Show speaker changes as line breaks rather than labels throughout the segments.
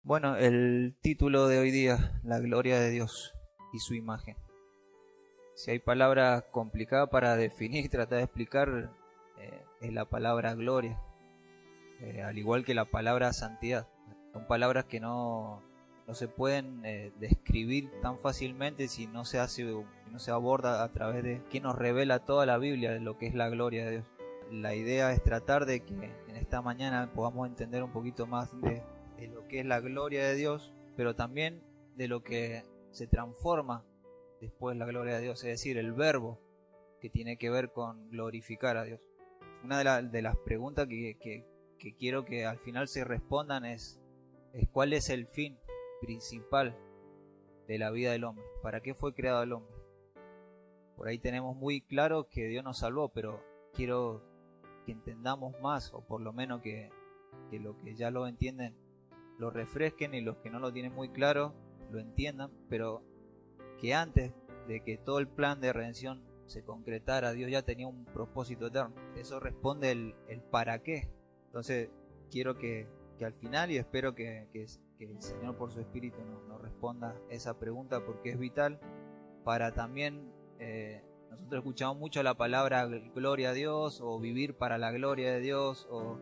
Bueno, el título de hoy día, la gloria de Dios y su imagen. Si hay palabra complicada para definir y tratar de explicar, es la palabra gloria, al igual que la palabra santidad. Son palabras que no se pueden describir tan fácilmente si no se aborda a través de que nos revela toda la Biblia de lo que es la gloria de Dios. La idea es tratar de que en esta mañana podamos entender un poquito más de lo que es la gloria de Dios, pero también de lo que se transforma después la gloria de Dios, es decir, el verbo que tiene que ver con glorificar a Dios. Una de las preguntas que quiero que al final se respondan es ¿cuál es el fin principal de la vida del hombre? ¿Para qué fue creado el hombre? Por ahí tenemos muy claro que Dios nos salvó, pero quiero que entendamos más, o por lo menos que los que ya lo entienden lo refresquen y los que no lo tienen muy claro lo entiendan, pero que antes de que todo el plan de redención se concretara, Dios ya tenía un propósito eterno. Eso responde el para qué. Entonces quiero que al final, y espero que el Señor por su Espíritu nos responda esa pregunta, porque es vital para también, nosotros escuchamos mucho la palabra gloria a Dios, o vivir para la gloria de Dios, o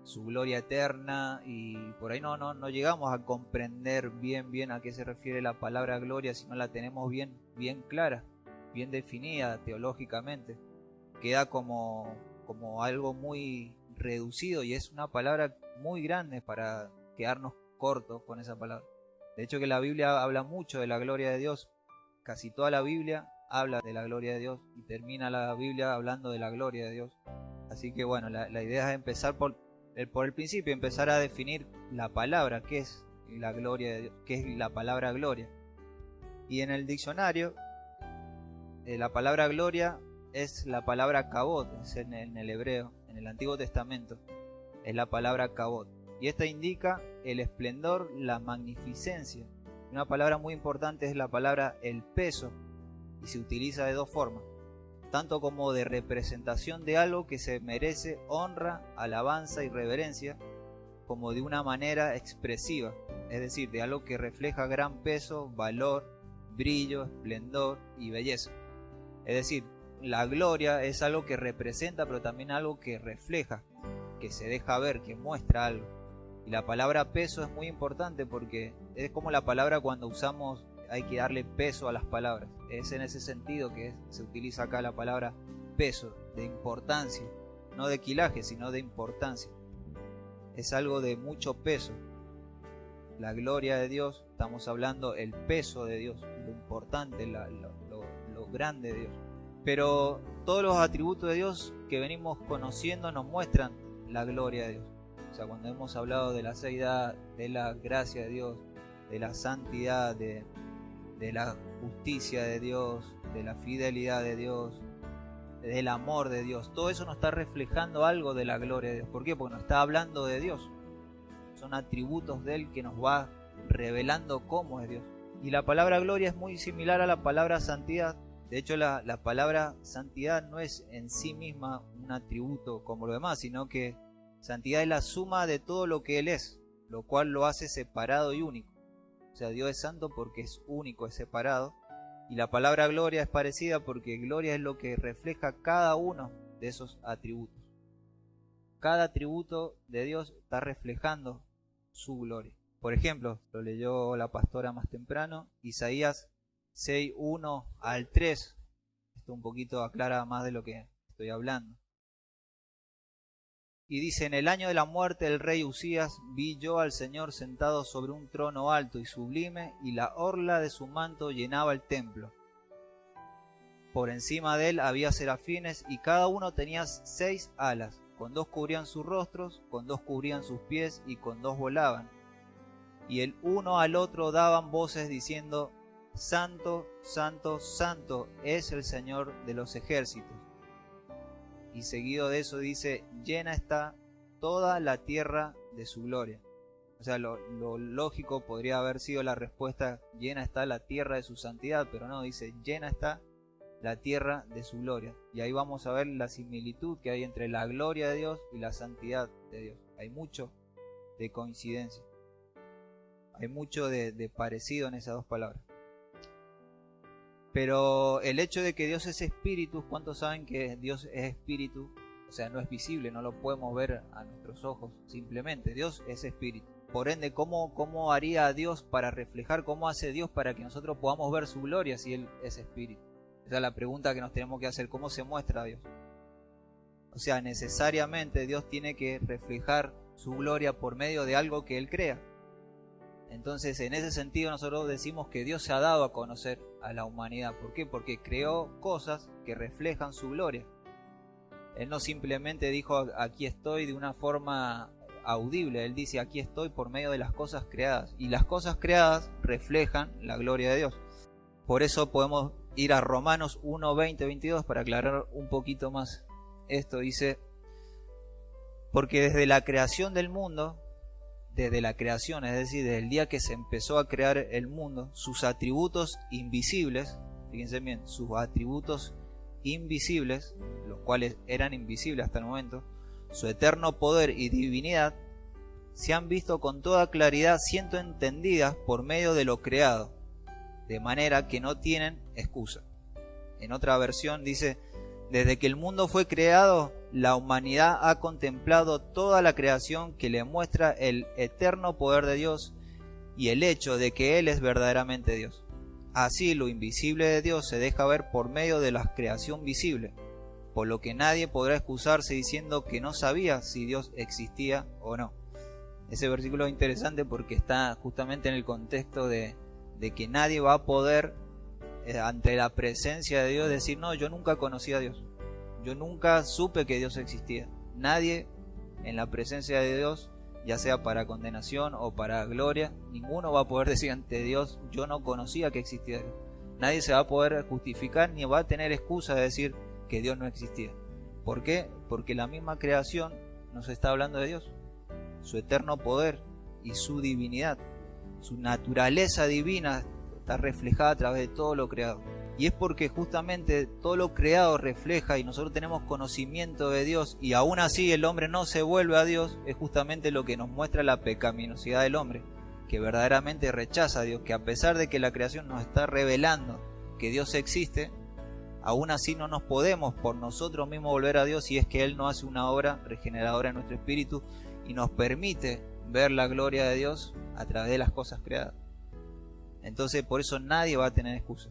su gloria eterna, y por ahí no llegamos a comprender bien a qué se refiere la palabra gloria si no la tenemos bien clara, bien definida teológicamente. Queda como algo muy reducido, y es una palabra muy grande para quedarnos cortos con esa palabra. De hecho, que la Biblia habla mucho de la gloria de Dios. Casi toda la Biblia habla de la gloria de Dios y termina la Biblia hablando de la gloria de Dios. Así que bueno, la idea es empezar por el principio, empezar a definir la palabra, qué es la gloria de Dios, qué es la palabra gloria. Y en el diccionario, la palabra gloria es la palabra kabod, es en el hebreo, en el Antiguo Testamento, es la palabra kabod. Y esta indica el esplendor, la magnificencia. Una palabra muy importante es la palabra el peso, y se utiliza de dos formas, tanto como de representación de algo que se merece honra, alabanza y reverencia, como de una manera expresiva, es decir, de algo que refleja gran peso, valor, brillo, esplendor y belleza. Es decir, la gloria es algo que representa, pero también algo que refleja, que se deja ver, que muestra algo. Y la palabra peso es muy importante porque es como la palabra cuando usamos, hay que darle peso a las palabras. Es en ese sentido que se utiliza acá la palabra peso, de importancia, no de quilaje, sino de importancia. Es algo de mucho peso. La gloria de Dios, estamos hablando el peso de Dios, lo importante, lo grande de Dios. Pero todos los atributos de Dios que venimos conociendo nos muestran la gloria de Dios. O sea, cuando hemos hablado de la seidad, de la gracia de Dios, de la santidad, de la justicia de Dios, de la fidelidad de Dios, del amor de Dios, todo eso nos está reflejando algo de la gloria de Dios. ¿Por qué? Porque nos está hablando de Dios. Son atributos de Él que nos va revelando cómo es Dios. Y la palabra gloria es muy similar a la palabra santidad. De hecho, la palabra santidad no es en sí misma un atributo como lo demás, sino que santidad es la suma de todo lo que Él es, lo cual lo hace separado y único. O sea, Dios es santo porque es único, es separado. Y la palabra gloria es parecida porque gloria es lo que refleja cada uno de esos atributos. Cada atributo de Dios está reflejando su gloria. Por ejemplo, lo leyó la pastora más temprano, Isaías 6:1 al 3. Esto un poquito aclara más de lo que estoy hablando. Y dice: en el año de la muerte del rey Usías vi yo al Señor sentado sobre un trono alto y sublime, y la orla de su manto llenaba el templo. Por encima de él había serafines, y cada uno tenía 6 alas, con 2 cubrían sus rostros, con 2 cubrían sus pies, y con 2 volaban. Y el uno al otro daban voces diciendo: Santo, Santo, Santo es el Señor de los ejércitos. Y seguido de eso dice: llena está toda la tierra de su gloria. O sea, lo lógico podría haber sido la respuesta: llena está la tierra de su santidad, pero no, dice: llena está la tierra de su gloria. Y ahí vamos a ver la similitud que hay entre la gloria de Dios y la santidad de Dios. Hay mucho de coincidencia. Hay mucho de parecido en esas dos palabras. Pero el hecho de que Dios es espíritu, ¿cuántos saben que Dios es espíritu? O sea, no es visible, no lo podemos ver a nuestros ojos simplemente. Dios es espíritu. Por ende, ¿cómo haría Dios para reflejar, cómo hace Dios para que nosotros podamos ver su gloria si Él es espíritu? Esa es la pregunta que nos tenemos que hacer. ¿Cómo se muestra a Dios? O sea, necesariamente Dios tiene que reflejar su gloria por medio de algo que Él crea. Entonces, en ese sentido, nosotros decimos que Dios se ha dado a conocer a la humanidad. ¿Por qué? Porque creó cosas que reflejan su gloria. Él no simplemente dijo aquí estoy de una forma audible. Él dice aquí estoy por medio de las cosas creadas. Y las cosas creadas reflejan la gloria de Dios. Por eso podemos ir a Romanos 1, 20, 22 para aclarar un poquito más esto. Dice, porque desde la creación del mundo, desde la creación, es decir, desde el día que se empezó a crear el mundo, sus atributos invisibles, fíjense bien, sus atributos invisibles, los cuales eran invisibles hasta el momento, su eterno poder y divinidad, se han visto con toda claridad siendo entendidas por medio de lo creado, de manera que no tienen excusa. En otra versión dice, desde que el mundo fue creado, la humanidad ha contemplado toda la creación que le muestra el eterno poder de Dios y el hecho de que Él es verdaderamente Dios. Así lo invisible de Dios se deja ver por medio de la creación visible, por lo que nadie podrá excusarse diciendo que no sabía si Dios existía o no. Ese versículo es interesante porque está justamente en el contexto de que nadie va a poder ante la presencia de Dios decir, no, yo nunca conocí a Dios, yo nunca supe que Dios existía. Nadie en la presencia de Dios, ya sea para condenación o para gloria, ninguno va a poder decir ante Dios, yo no conocía que existía Dios. Nadie se va a poder justificar ni va a tener excusa de decir que Dios no existía. ¿Por qué? Porque la misma creación nos está hablando de Dios, su eterno poder y su divinidad. Su naturaleza divina está reflejada a través de todo lo creado. Y es porque justamente todo lo creado refleja y nosotros tenemos conocimiento de Dios y aún así el hombre no se vuelve a Dios, es justamente lo que nos muestra la pecaminosidad del hombre, que verdaderamente rechaza a Dios, que a pesar de que la creación nos está revelando que Dios existe, aún así no nos podemos por nosotros mismos volver a Dios si es que Él no hace una obra regeneradora en nuestro espíritu y nos permite ver la gloria de Dios a través de las cosas creadas. Entonces por eso nadie va a tener excusa.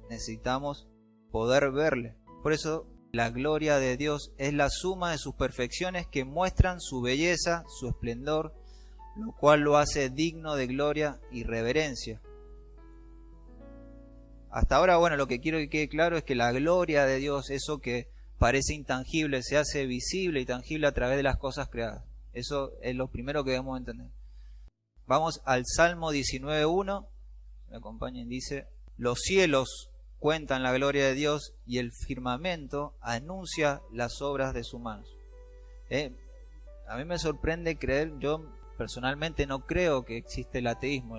Necesitamos poder verle. Por eso la gloria de Dios es la suma de sus perfecciones que muestran su belleza, su esplendor, lo cual lo hace digno de gloria y reverencia. Hasta ahora, bueno, lo que quiero que quede claro es que la gloria de Dios, eso que parece intangible, se hace visible y tangible a través de las cosas creadas. Eso es lo primero que debemos entender. Vamos al Salmo 19.1. Me acompañen, dice, los cielos cuentan la gloria de Dios y el firmamento anuncia las obras de sus manos. A mí me sorprende creer, yo personalmente no creo que existe el ateísmo,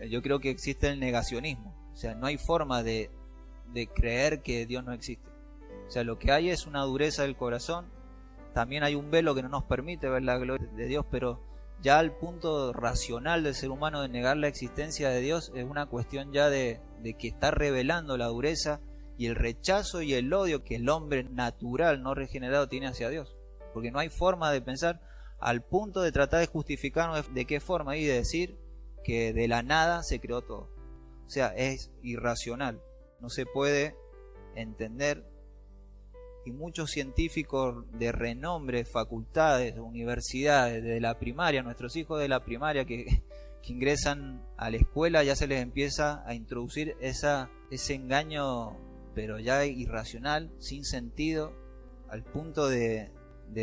yo creo que existe el negacionismo. O sea, no hay forma de creer que Dios no existe. O sea, lo que hay es una dureza del corazón. También hay un velo que no nos permite ver la gloria de Dios, pero ya al punto racional del ser humano de negar la existencia de Dios es una cuestión ya de que está revelando la dureza y el rechazo y el odio que el hombre natural, no regenerado, tiene hacia Dios. Porque no hay forma de pensar al punto de tratar de justificarnos de qué forma y de decir que de la nada se creó todo. O sea, es irracional, no se puede entender. Y muchos científicos de renombre, facultades, universidades, de la primaria, nuestros hijos de la primaria que ingresan a la escuela, ya se les empieza a introducir ese engaño, pero ya irracional, sin sentido, al punto de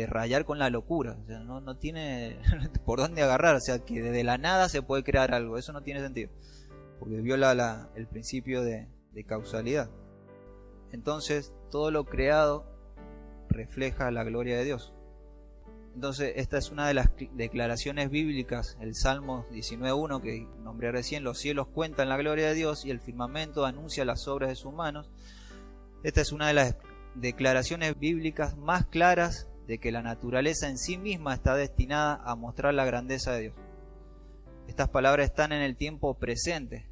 rayar con la locura. O sea, no tiene por dónde agarrar. O sea, que de la nada se puede crear algo. Eso no tiene sentido, porque viola el principio de causalidad. Entonces, todo lo creado refleja la gloria de Dios. Entonces, esta es una de las declaraciones bíblicas, el Salmo 19.1 que nombré recién, los cielos cuentan la gloria de Dios y el firmamento anuncia las obras de sus manos. Esta es una de las declaraciones bíblicas más claras de que la naturaleza en sí misma está destinada a mostrar la grandeza de Dios. Estas palabras están en el tiempo presente.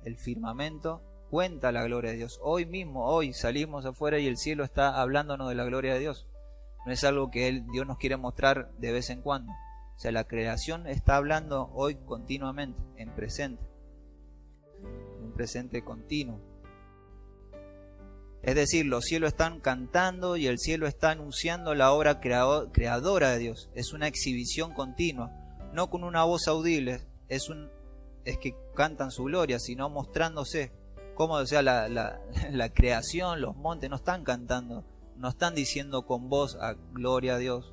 El firmamento cuenta la gloria de Dios. Hoy mismo, hoy salimos afuera y el cielo está hablándonos de la gloria de Dios. No es algo que Dios nos quiere mostrar de vez en cuando. O sea, la creación está hablando hoy continuamente, en presente. Un presente continuo. Es decir, los cielos están cantando y el cielo está anunciando la obra creadora de Dios. Es una exhibición continua, no con una voz audible, es que cantan su gloria, sino mostrándose. Como, o sea, la creación, los montes no están cantando, no están diciendo con voz gloria a Dios,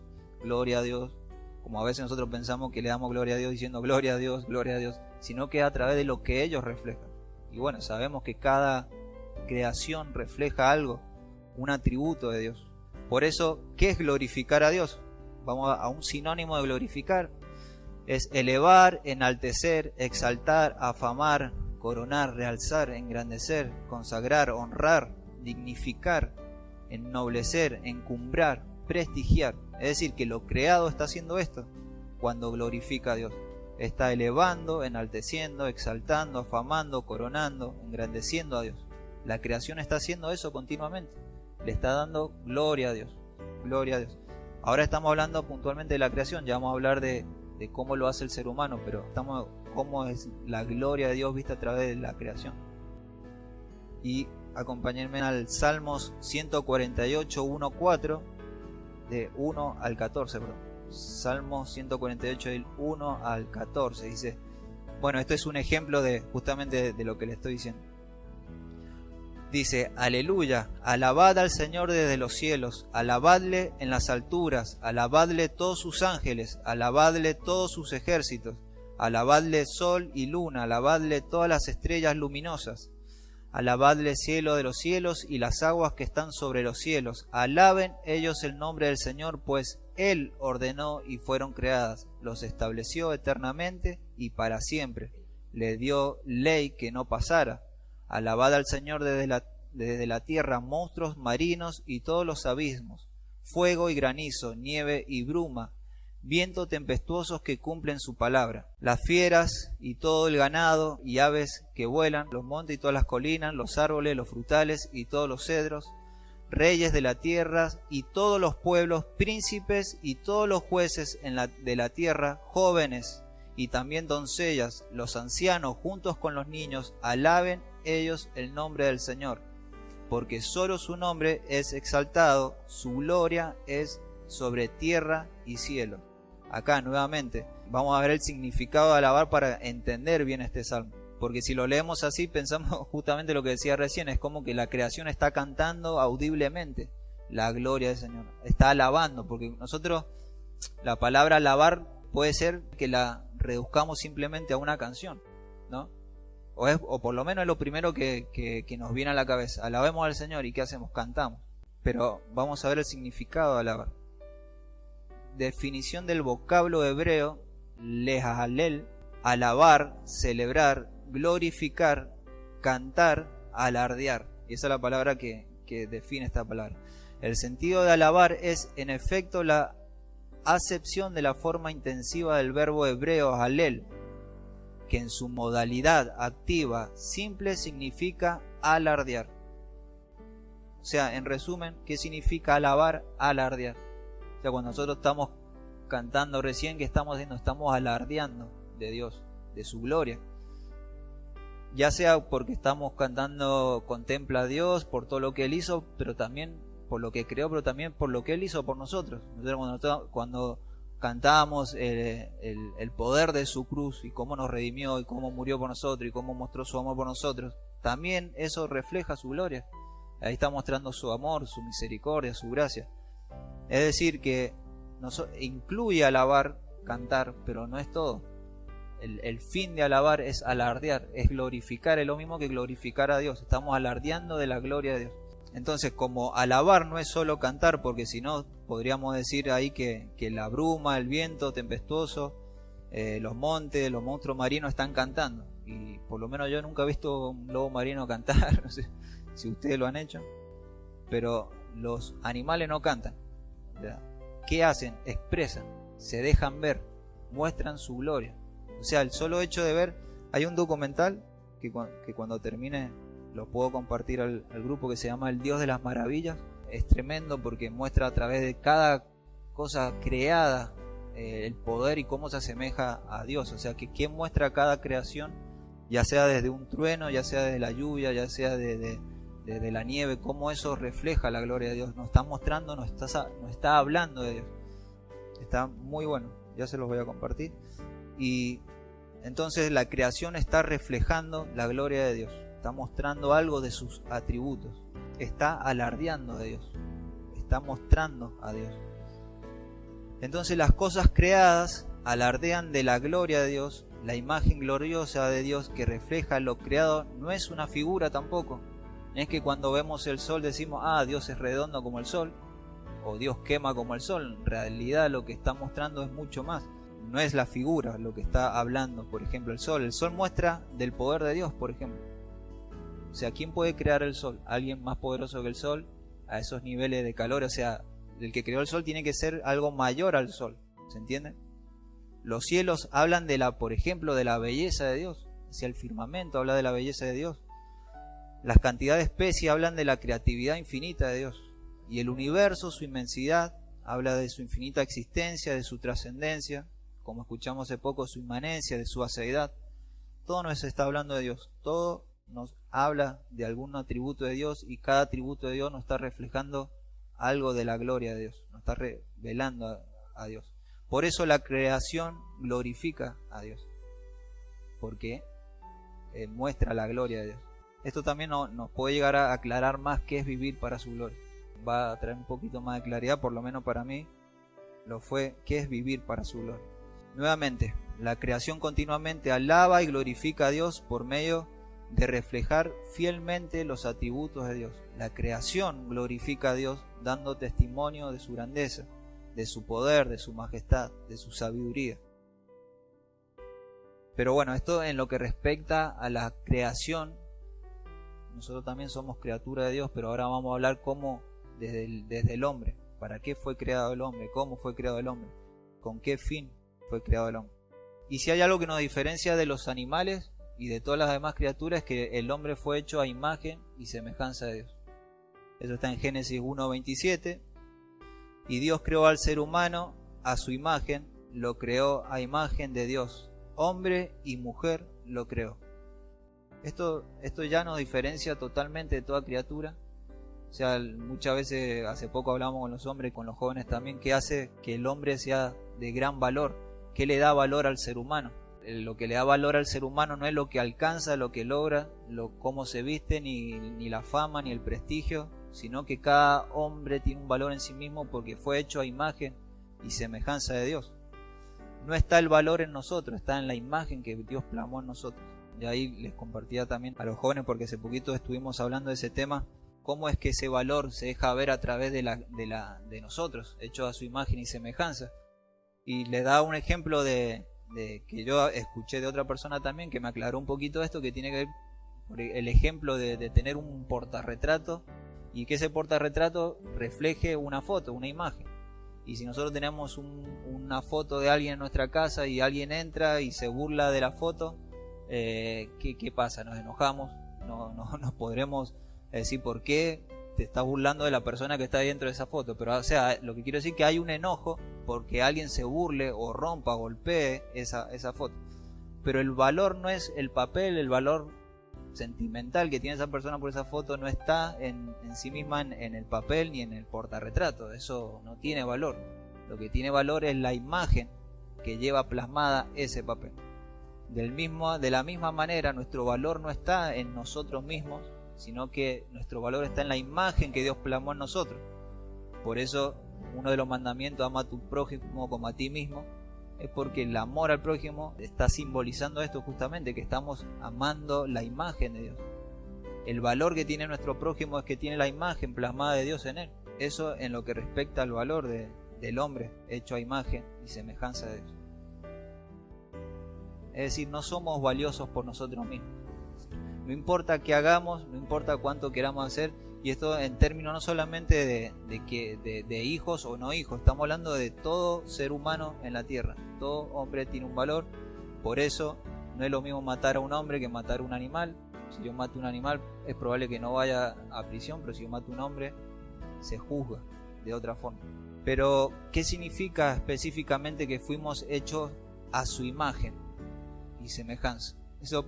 como a veces nosotros pensamos que le damos gloria a Dios diciendo gloria a Dios, sino que a través de lo que ellos reflejan. Y bueno, sabemos que cada creación refleja algo, un atributo de Dios. Por eso, ¿qué es glorificar a Dios? Vamos a un sinónimo de glorificar. Es elevar, enaltecer, exaltar, afamar, coronar, realzar, engrandecer, consagrar, honrar, dignificar, ennoblecer, encumbrar, prestigiar. Es decir, que lo creado está haciendo esto cuando glorifica a Dios. Está elevando, enalteciendo, exaltando, afamando, coronando, engrandeciendo a Dios. La creación está haciendo eso continuamente. Le está dando gloria a Dios. Gloria a Dios. Ahora estamos hablando puntualmente de la creación. Ya vamos a hablar de cómo lo hace el ser humano. Pero cómo es la gloria de Dios vista a través de la creación. Y acompáñenme al Salmos 148, 1-4. De 1 al 14, perdón. Salmos 148, del 1 al 14. Dice, bueno, esto es un ejemplo justamente de lo que le estoy diciendo. Dice, aleluya, alabad al Señor desde los cielos, alabadle en las alturas, alabadle todos sus ángeles, alabadle todos sus ejércitos, alabadle sol y luna, alabadle todas las estrellas luminosas, alabadle cielo de los cielos y las aguas que están sobre los cielos, alaben ellos el nombre del Señor, pues Él ordenó y fueron creadas, los estableció eternamente y para siempre, le dio ley que no pasara. Alabad al Señor desde la tierra, monstruos marinos y todos los abismos, fuego y granizo, nieve y bruma, viento tempestuosos que cumplen su palabra, las fieras y todo el ganado y aves que vuelan, los montes y todas las colinas, los árboles, los frutales y todos los cedros, reyes de la tierra y todos los pueblos, príncipes y todos los jueces de la tierra, jóvenes y también doncellas, los ancianos juntos con los niños, alaben ellos el nombre del Señor, porque solo su nombre es exaltado, su gloria es sobre tierra y cielo. Acá nuevamente vamos a ver el significado de alabar para entender bien este salmo, porque si lo leemos así pensamos justamente lo que decía recién, es como que la creación está cantando audiblemente la gloria del Señor, está alabando, porque nosotros la palabra alabar puede ser que la reduzcamos simplemente a una canción, ¿no? O por lo menos es lo primero que nos viene a la cabeza. Alabemos al Señor y ¿qué hacemos? Cantamos. Pero vamos a ver el significado de alabar. Definición del vocablo hebreo, lehalel, alabar, celebrar, glorificar, cantar, alardear. Y esa es la palabra que define esta palabra. El sentido de alabar es en efecto la acepción de la forma intensiva del verbo hebreo halel, que en su modalidad activa simple significa alardear. O sea, en resumen, ¿qué significa alabar? Alardear. O sea, cuando nosotros estamos cantando recién, ¿qué estamos haciendo? Estamos alardeando de Dios, de su gloria. Ya sea porque estamos cantando contempla a Dios por todo lo que Él hizo, pero también por lo que creó, pero también por lo que Él hizo por nosotros. Cuando cantamos el poder de su cruz y cómo nos redimió y cómo murió por nosotros y cómo mostró su amor por nosotros, también eso refleja su gloria. Ahí está mostrando su amor, su misericordia, su gracia. Es decir, que incluye alabar, cantar, pero no es todo. El fin de alabar es alardear, es glorificar, es lo mismo que glorificar a Dios. Estamos alardeando de la gloria de Dios. Entonces, como alabar no es solo cantar, porque si no, podríamos decir ahí que la bruma, el viento tempestuoso, los montes, los monstruos marinos están cantando. Y por lo menos yo nunca he visto un lobo marino cantar, no sé si ustedes lo han hecho. Pero los animales no cantan. ¿Qué hacen? Expresan, se dejan ver, muestran su gloria. O sea, el solo hecho de ver, hay un documental que cuando termine lo puedo compartir al grupo, que se llama El Dios de las Maravillas. Es tremendo porque muestra a través de cada cosa creada el poder y cómo se asemeja a Dios. O sea, que quién muestra cada creación, ya sea desde un trueno, ya sea desde la lluvia, ya sea desde la nieve, cómo eso refleja la gloria de Dios. Nos está mostrando, nos está hablando de Dios. Está muy bueno, ya se los voy a compartir. Y entonces la creación está reflejando la gloria de Dios, está mostrando algo de sus atributos, está alardeando de Dios, está mostrando a Dios. Entonces las cosas creadas alardean de la gloria de Dios, la imagen gloriosa de Dios que refleja lo creado. No es una figura tampoco, no es que cuando vemos el sol decimos, Dios es redondo como el sol, o Dios quema como el sol. En realidad lo que está mostrando es mucho más. No es la figura lo que está hablando, por ejemplo, el sol. El sol muestra del poder de Dios, por ejemplo. O sea, ¿quién puede crear el sol? ¿Alguien más poderoso que el sol? A esos niveles de calor. O sea, el que creó el sol tiene que ser algo mayor al sol. ¿Se entiende? Los cielos hablan por ejemplo, de la belleza de Dios. O sea, el firmamento habla de la belleza de Dios. Las cantidades de especies hablan de la creatividad infinita de Dios. Y el universo, su inmensidad, habla de su infinita existencia, de su trascendencia, como escuchamos hace poco, su inmanencia, de su aceidad. Todo nos está hablando de Dios, todo nos habla de algún atributo de Dios, y cada atributo de Dios nos está reflejando algo de la gloria de Dios, nos está revelando a Dios. Por eso la creación glorifica a Dios, porque muestra la gloria de Dios. Esto también nos puede llegar a aclarar más qué es vivir para su gloria. Va a traer un poquito más de claridad, por lo menos para mí lo fue, qué es vivir para su gloria. Nuevamente, la creación continuamente alaba y glorifica a Dios por medio de reflejar fielmente los atributos de Dios. La creación glorifica a Dios dando testimonio de su grandeza, de su poder, de su majestad, de su sabiduría. Pero bueno, esto en lo que respecta a la creación. Nosotros también somos criatura de Dios, pero ahora vamos a hablar cómo desde el hombre. ¿Para qué fue creado el hombre? ¿Cómo fue creado el hombre? ¿Con qué fin fue creado el hombre? Y si hay algo que nos diferencia de los animales y de todas las demás criaturas, es que el hombre fue hecho a imagen y semejanza de Dios. Eso está en Génesis 1:27. Y Dios creó al ser humano a su imagen, lo creó a imagen de Dios. Hombre y mujer lo creó. Esto ya nos diferencia totalmente de toda criatura. O sea, muchas veces, hace poco hablamos con los hombres, con los jóvenes también, que hace que el hombre sea de gran valor, que le da valor al ser humano. Lo que le da valor al ser humano no es lo que alcanza, lo que logra, cómo se viste, ni la fama, ni el prestigio, sino que cada hombre tiene un valor en sí mismo porque fue hecho a imagen y semejanza de Dios. No está el valor en nosotros, está en la imagen que Dios plasmó en nosotros. Y ahí les compartía también a los jóvenes, porque hace poquito estuvimos hablando de ese tema, cómo es que ese valor se deja ver a través de nosotros, hechos a su imagen y semejanza. Y le da un ejemplo de que yo escuché de otra persona también, que me aclaró un poquito esto, que tiene que ver por el ejemplo de tener un portarretrato, y que ese portarretrato refleje una foto, una imagen. Y si nosotros tenemos una foto de alguien en nuestra casa y alguien entra y se burla de la foto, ¿qué pasa? Nos enojamos, no nos podremos decir por qué te estás burlando de la persona que está dentro de esa foto. Pero o sea, lo que quiero decir es que hay un enojo porque alguien se burle o rompa, golpee esa foto. Pero el valor no es el papel, el valor sentimental que tiene esa persona por esa foto no está en sí misma en el papel ni en el portarretrato. Eso no tiene valor. Lo que tiene valor es la imagen que lleva plasmada ese papel. De la misma manera, nuestro valor no está en nosotros mismos, sino que nuestro valor está en la imagen que Dios plasmó en nosotros. Por eso uno de los mandamientos, ama a tu prójimo como a ti mismo, es porque el amor al prójimo está simbolizando esto justamente, que estamos amando la imagen de Dios. El valor que tiene nuestro prójimo es que tiene la imagen plasmada de Dios en él. Eso en lo que respecta al valor del hombre hecho a imagen y semejanza de Dios. Es decir, no somos valiosos por nosotros mismos. No importa qué hagamos, no importa cuánto queramos hacer, y esto en términos no solamente de hijos o no hijos, estamos hablando de todo ser humano en la tierra. Todo hombre tiene un valor Por eso no es lo mismo matar a un hombre que matar a un animal. Si yo mato a un animal es probable que no vaya a prisión, pero si yo mato a un hombre se juzga de otra forma. Pero, ¿qué significa específicamente que fuimos hechos a su imagen y semejanza? Eso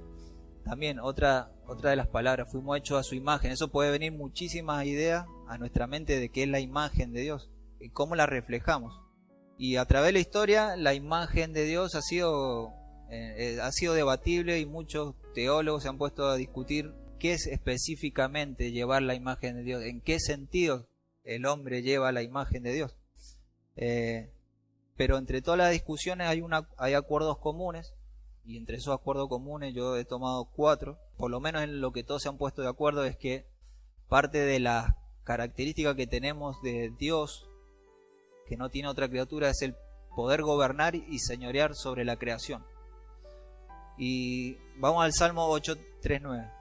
también, otra de las palabras, fuimos hechos a su imagen. Eso puede venir muchísimas ideas a nuestra mente de qué es la imagen de Dios y cómo la reflejamos. Y a través de la historia, la imagen de Dios ha sido debatible y muchos teólogos se han puesto a discutir qué es específicamente llevar la imagen de Dios, en qué sentido el hombre lleva la imagen de Dios. Pero entre todas las discusiones hay acuerdos comunes, y entre esos acuerdos comunes yo he tomado 4, por lo menos en lo que todos se han puesto de acuerdo es que parte de las características que tenemos de Dios, que no tiene otra criatura, es el poder gobernar y señorear sobre la creación. Y vamos al Salmo 8:3-9,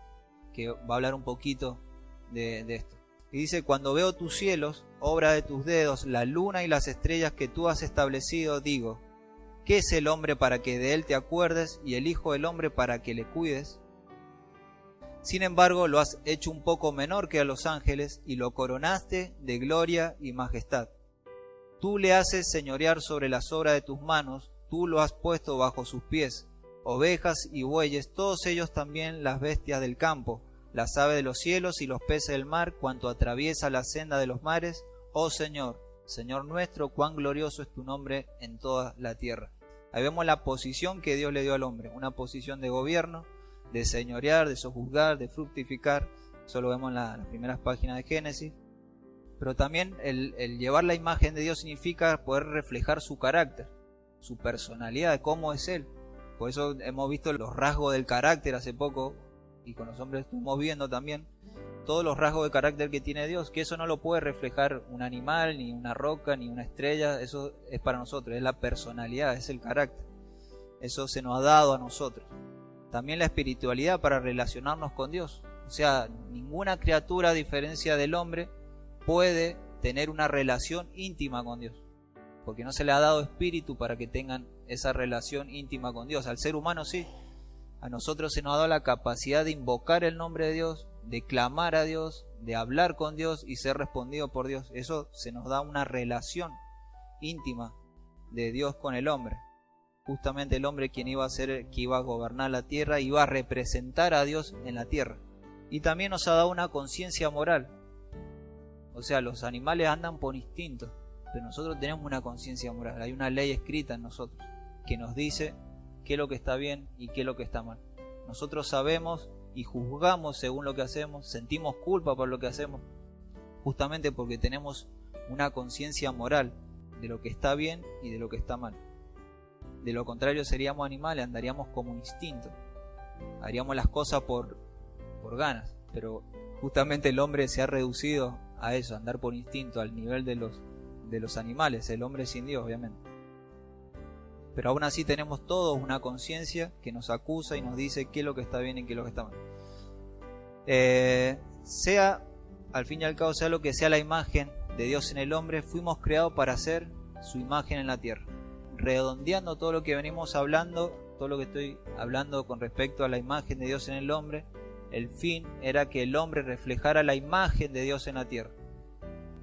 que va a hablar un poquito de esto. Y dice: cuando veo tus cielos, obra de tus dedos, la luna y las estrellas que tú has establecido, digo, ¿qué es el hombre para que de él te acuerdes, y el hijo del hombre para que le cuides? Sin embargo, lo has hecho un poco menor que a los ángeles, y lo coronaste de gloria y majestad. Tú le haces señorear sobre las obras de tus manos, tú lo has puesto bajo sus pies. Ovejas y bueyes, todos ellos también las bestias del campo, las aves de los cielos y los peces del mar, cuanto atraviesa la senda de los mares. Oh Señor, Señor nuestro, cuán glorioso es tu nombre en toda la tierra. Ahí vemos la posición que Dios le dio al hombre, una posición de gobierno, de señorear, de sojuzgar, de fructificar. Eso lo vemos en las primeras páginas de Génesis. Pero también el llevar la imagen de Dios significa poder reflejar su carácter, su personalidad, de cómo es Él. Por eso hemos visto los rasgos del carácter hace poco, y con los hombres estuvimos viendo también todos los rasgos de carácter que tiene Dios, que eso no lo puede reflejar un animal, ni una roca, ni una estrella. Eso es para nosotros, es la personalidad, es el carácter. Eso se nos ha dado a nosotros. También la espiritualidad para relacionarnos con Dios. O sea, ninguna criatura, a diferencia del hombre, puede tener una relación íntima con Dios, porque no se le ha dado espíritu para que tengan esa relación íntima con Dios. Al ser humano sí. A nosotros se nos ha dado la capacidad de invocar el nombre de Dios, de clamar a Dios, de hablar con Dios y ser respondido por Dios. Eso se nos da una relación íntima de Dios con el hombre. Justamente el hombre quien iba a ser, que iba a gobernar la tierra, iba a representar a Dios en la tierra. Y también nos ha dado una conciencia moral. O sea, los animales andan por instinto, pero nosotros tenemos una conciencia moral. Hay una ley escrita en nosotros que nos dice qué es lo que está bien y qué es lo que está mal. Nosotros sabemos y juzgamos según lo que hacemos, sentimos culpa por lo que hacemos, justamente porque tenemos una conciencia moral de lo que está bien y de lo que está mal. De lo contrario seríamos animales, andaríamos como instinto, haríamos las cosas por ganas, pero justamente el hombre se ha reducido a eso, a andar por instinto, al nivel de los animales, el hombre sin Dios, obviamente. Pero aún así tenemos todos una conciencia que nos acusa y nos dice qué es lo que está bien y qué es lo que está mal. Sea, al fin y al cabo, sea lo que sea la imagen de Dios en el hombre, fuimos creados para hacer su imagen en la tierra. Redondeando todo lo que venimos hablando, todo lo que estoy hablando con respecto a la imagen de Dios en el hombre, el fin era que el hombre reflejara la imagen de Dios en la tierra.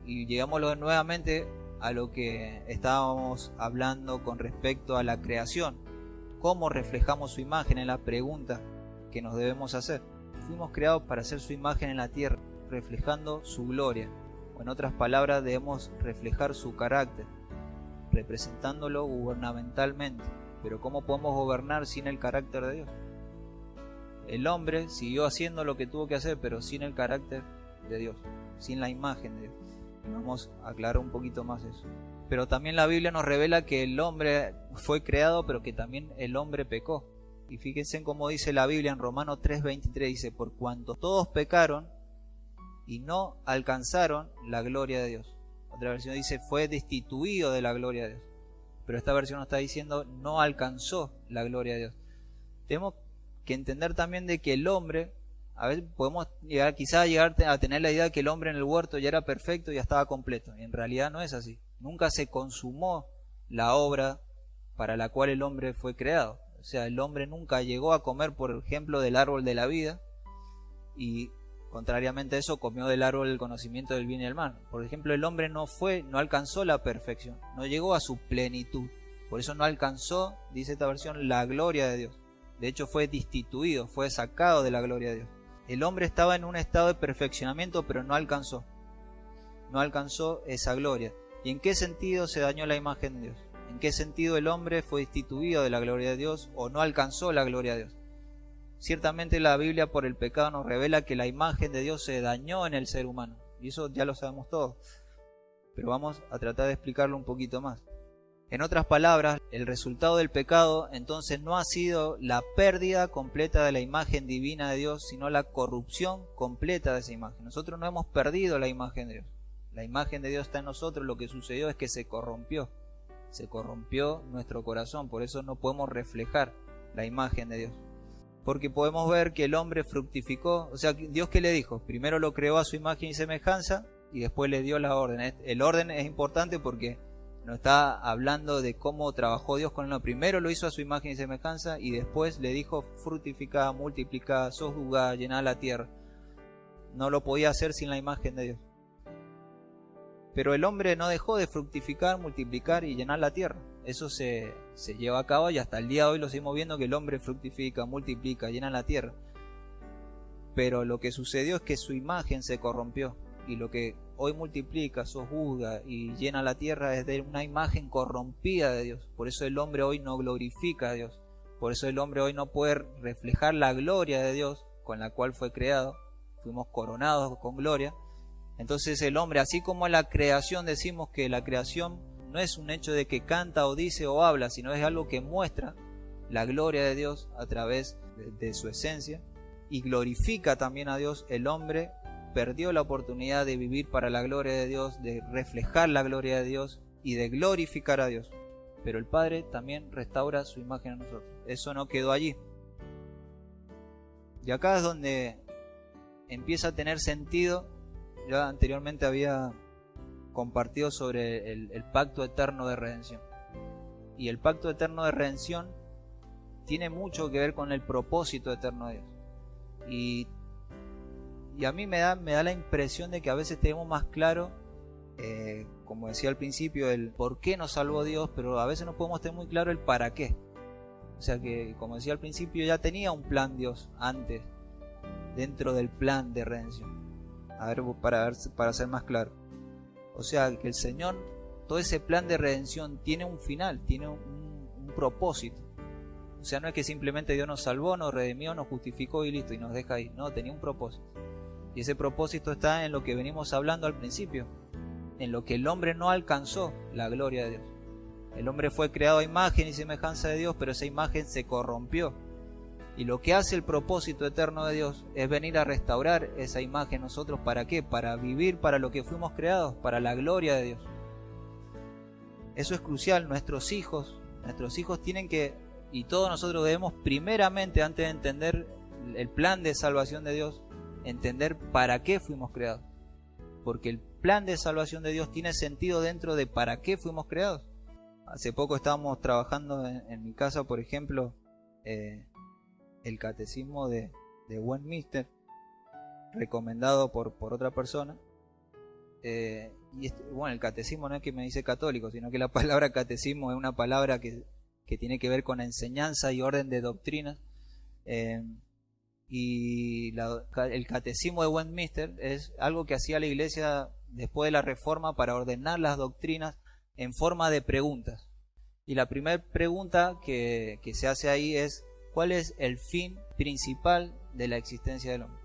Y llegamos nuevamente a lo que estábamos hablando con respecto a la creación. ¿Cómo reflejamos su imagen? Es la pregunta que nos debemos hacer. Fuimos creados para hacer su imagen en la tierra, reflejando su gloria. O en otras palabras, debemos reflejar su carácter, representándolo gubernamentalmente. Pero ¿cómo podemos gobernar sin el carácter de Dios? El hombre siguió haciendo lo que tuvo que hacer, pero sin el carácter de Dios, sin la imagen de Dios. Vamos a aclarar un poquito más eso. Pero también la Biblia nos revela que el hombre fue creado, pero que también el hombre pecó. Y fíjense en cómo dice la Biblia en Romanos 3:23, dice: por cuanto todos pecaron y no alcanzaron la gloria de Dios. Otra versión dice: fue destituido de la gloria de Dios. Pero esta versión nos está diciendo: no alcanzó la gloria de Dios. Tenemos que entender también de que el hombre, a veces podemos quizás llegar a tener la idea de que el hombre en el huerto ya era perfecto y ya estaba completo. En realidad no es así. Nunca se consumó la obra para la cual el hombre fue creado. sea, el hombre nunca llegó a comer, por ejemplo, del árbol de la vida, y contrariamente a eso comió del árbol del conocimiento del bien y del mal. Por ejemplo, el hombre no alcanzó la perfección, no llegó a su plenitud. Por eso no alcanzó, dice esta versión, la gloria de Dios. De hecho fue destituido, fue sacado de la gloria de Dios. El hombre estaba en un estado de perfeccionamiento, pero no alcanzó esa gloria. ¿Y en qué sentido se dañó la imagen de Dios? ¿En qué sentido el hombre fue destituido de la gloria de Dios o no alcanzó la gloria de Dios? Ciertamente la Biblia por el pecado nos revela que la imagen de Dios se dañó en el ser humano. Y eso ya lo sabemos todos. Pero vamos a tratar de explicarlo un poquito más. En otras palabras, el resultado del pecado entonces no ha sido la pérdida completa de la imagen divina de Dios, sino la corrupción completa de esa imagen. Nosotros no hemos perdido la imagen de Dios. La imagen de Dios está en nosotros. Lo que sucedió es que se corrompió nuestro corazón. Por eso no podemos reflejar la imagen de Dios. Porque podemos ver que el hombre fructificó. O sea, Dios, ¿qué le dijo? Primero lo creó a su imagen y semejanza y después le dio la orden. El orden es importante porque nos está hablando de cómo trabajó Dios con él. Primero lo hizo a su imagen y semejanza y después le dijo: fructificad, multiplicad, sojuzgad, llenad la tierra. No lo podía hacer sin la imagen de Dios. Pero el hombre no dejó de fructificar, multiplicar y llenar la tierra. Eso se lleva a cabo y hasta el día de hoy lo seguimos viendo, que el hombre fructifica, multiplica, llena la tierra. Pero lo que sucedió es que su imagen se corrompió. Y lo que hoy multiplica, sojuzga y llena la tierra es de una imagen corrompida de Dios. Por eso el hombre hoy no glorifica a Dios. Por eso el hombre hoy no puede reflejar la gloria de Dios con la cual fue creado. Fuimos coronados con gloria. Entonces el hombre, así como en la creación decimos que la creación no es un hecho de que canta o dice o habla, sino es algo que muestra la gloria de Dios a través de su esencia y glorifica también a Dios. El hombre perdió la oportunidad de vivir para la gloria de Dios, de reflejar la gloria de Dios y de glorificar a Dios. Pero el Padre también restaura su imagen a nosotros. Eso no quedó allí. Y acá es donde empieza a tener sentido. Ya anteriormente había compartido sobre el pacto eterno de redención. Y el pacto eterno de redención tiene mucho que ver con el propósito eterno de Dios. Y a mí me da la impresión de que a veces tenemos más claro, como decía al principio, el por qué nos salvó Dios, pero a veces no podemos tener muy claro el para qué. O sea que, como decía al principio, ya tenía un plan Dios antes, dentro del plan de redención. Para ser más claro. O sea que el Señor, todo ese plan de redención tiene un final, tiene un propósito. O sea, no es que simplemente Dios nos salvó, nos redimió, nos justificó y listo, y nos deja ahí. No, tenía un propósito. Y ese propósito está en lo que venimos hablando al principio, en lo que el hombre no alcanzó la gloria de Dios. El hombre fue creado a imagen y semejanza de Dios, pero esa imagen se corrompió. Y lo que hace el propósito eterno de Dios es venir a restaurar esa imagen nosotros. ¿Para qué? Para vivir para lo que fuimos creados, para la gloria de Dios. Eso es crucial. Nuestros hijos tienen que, y todos nosotros debemos primeramente, antes de entender el plan de salvación de Dios, entender para qué fuimos creados. Porque el plan de salvación de Dios tiene sentido dentro de para qué fuimos creados. Hace poco estábamos trabajando en mi casa, por ejemplo, el catecismo de Westminster, recomendado por otra persona. Bueno, el catecismo no es que me dice católico, sino que la palabra catecismo es una palabra que tiene que ver con enseñanza y orden de doctrinas. El catecismo de Westminster es algo que hacía la Iglesia después de la Reforma para ordenar las doctrinas en forma de preguntas. Y la primera pregunta que se hace ahí es: ¿cuál es el fin principal de la existencia del hombre?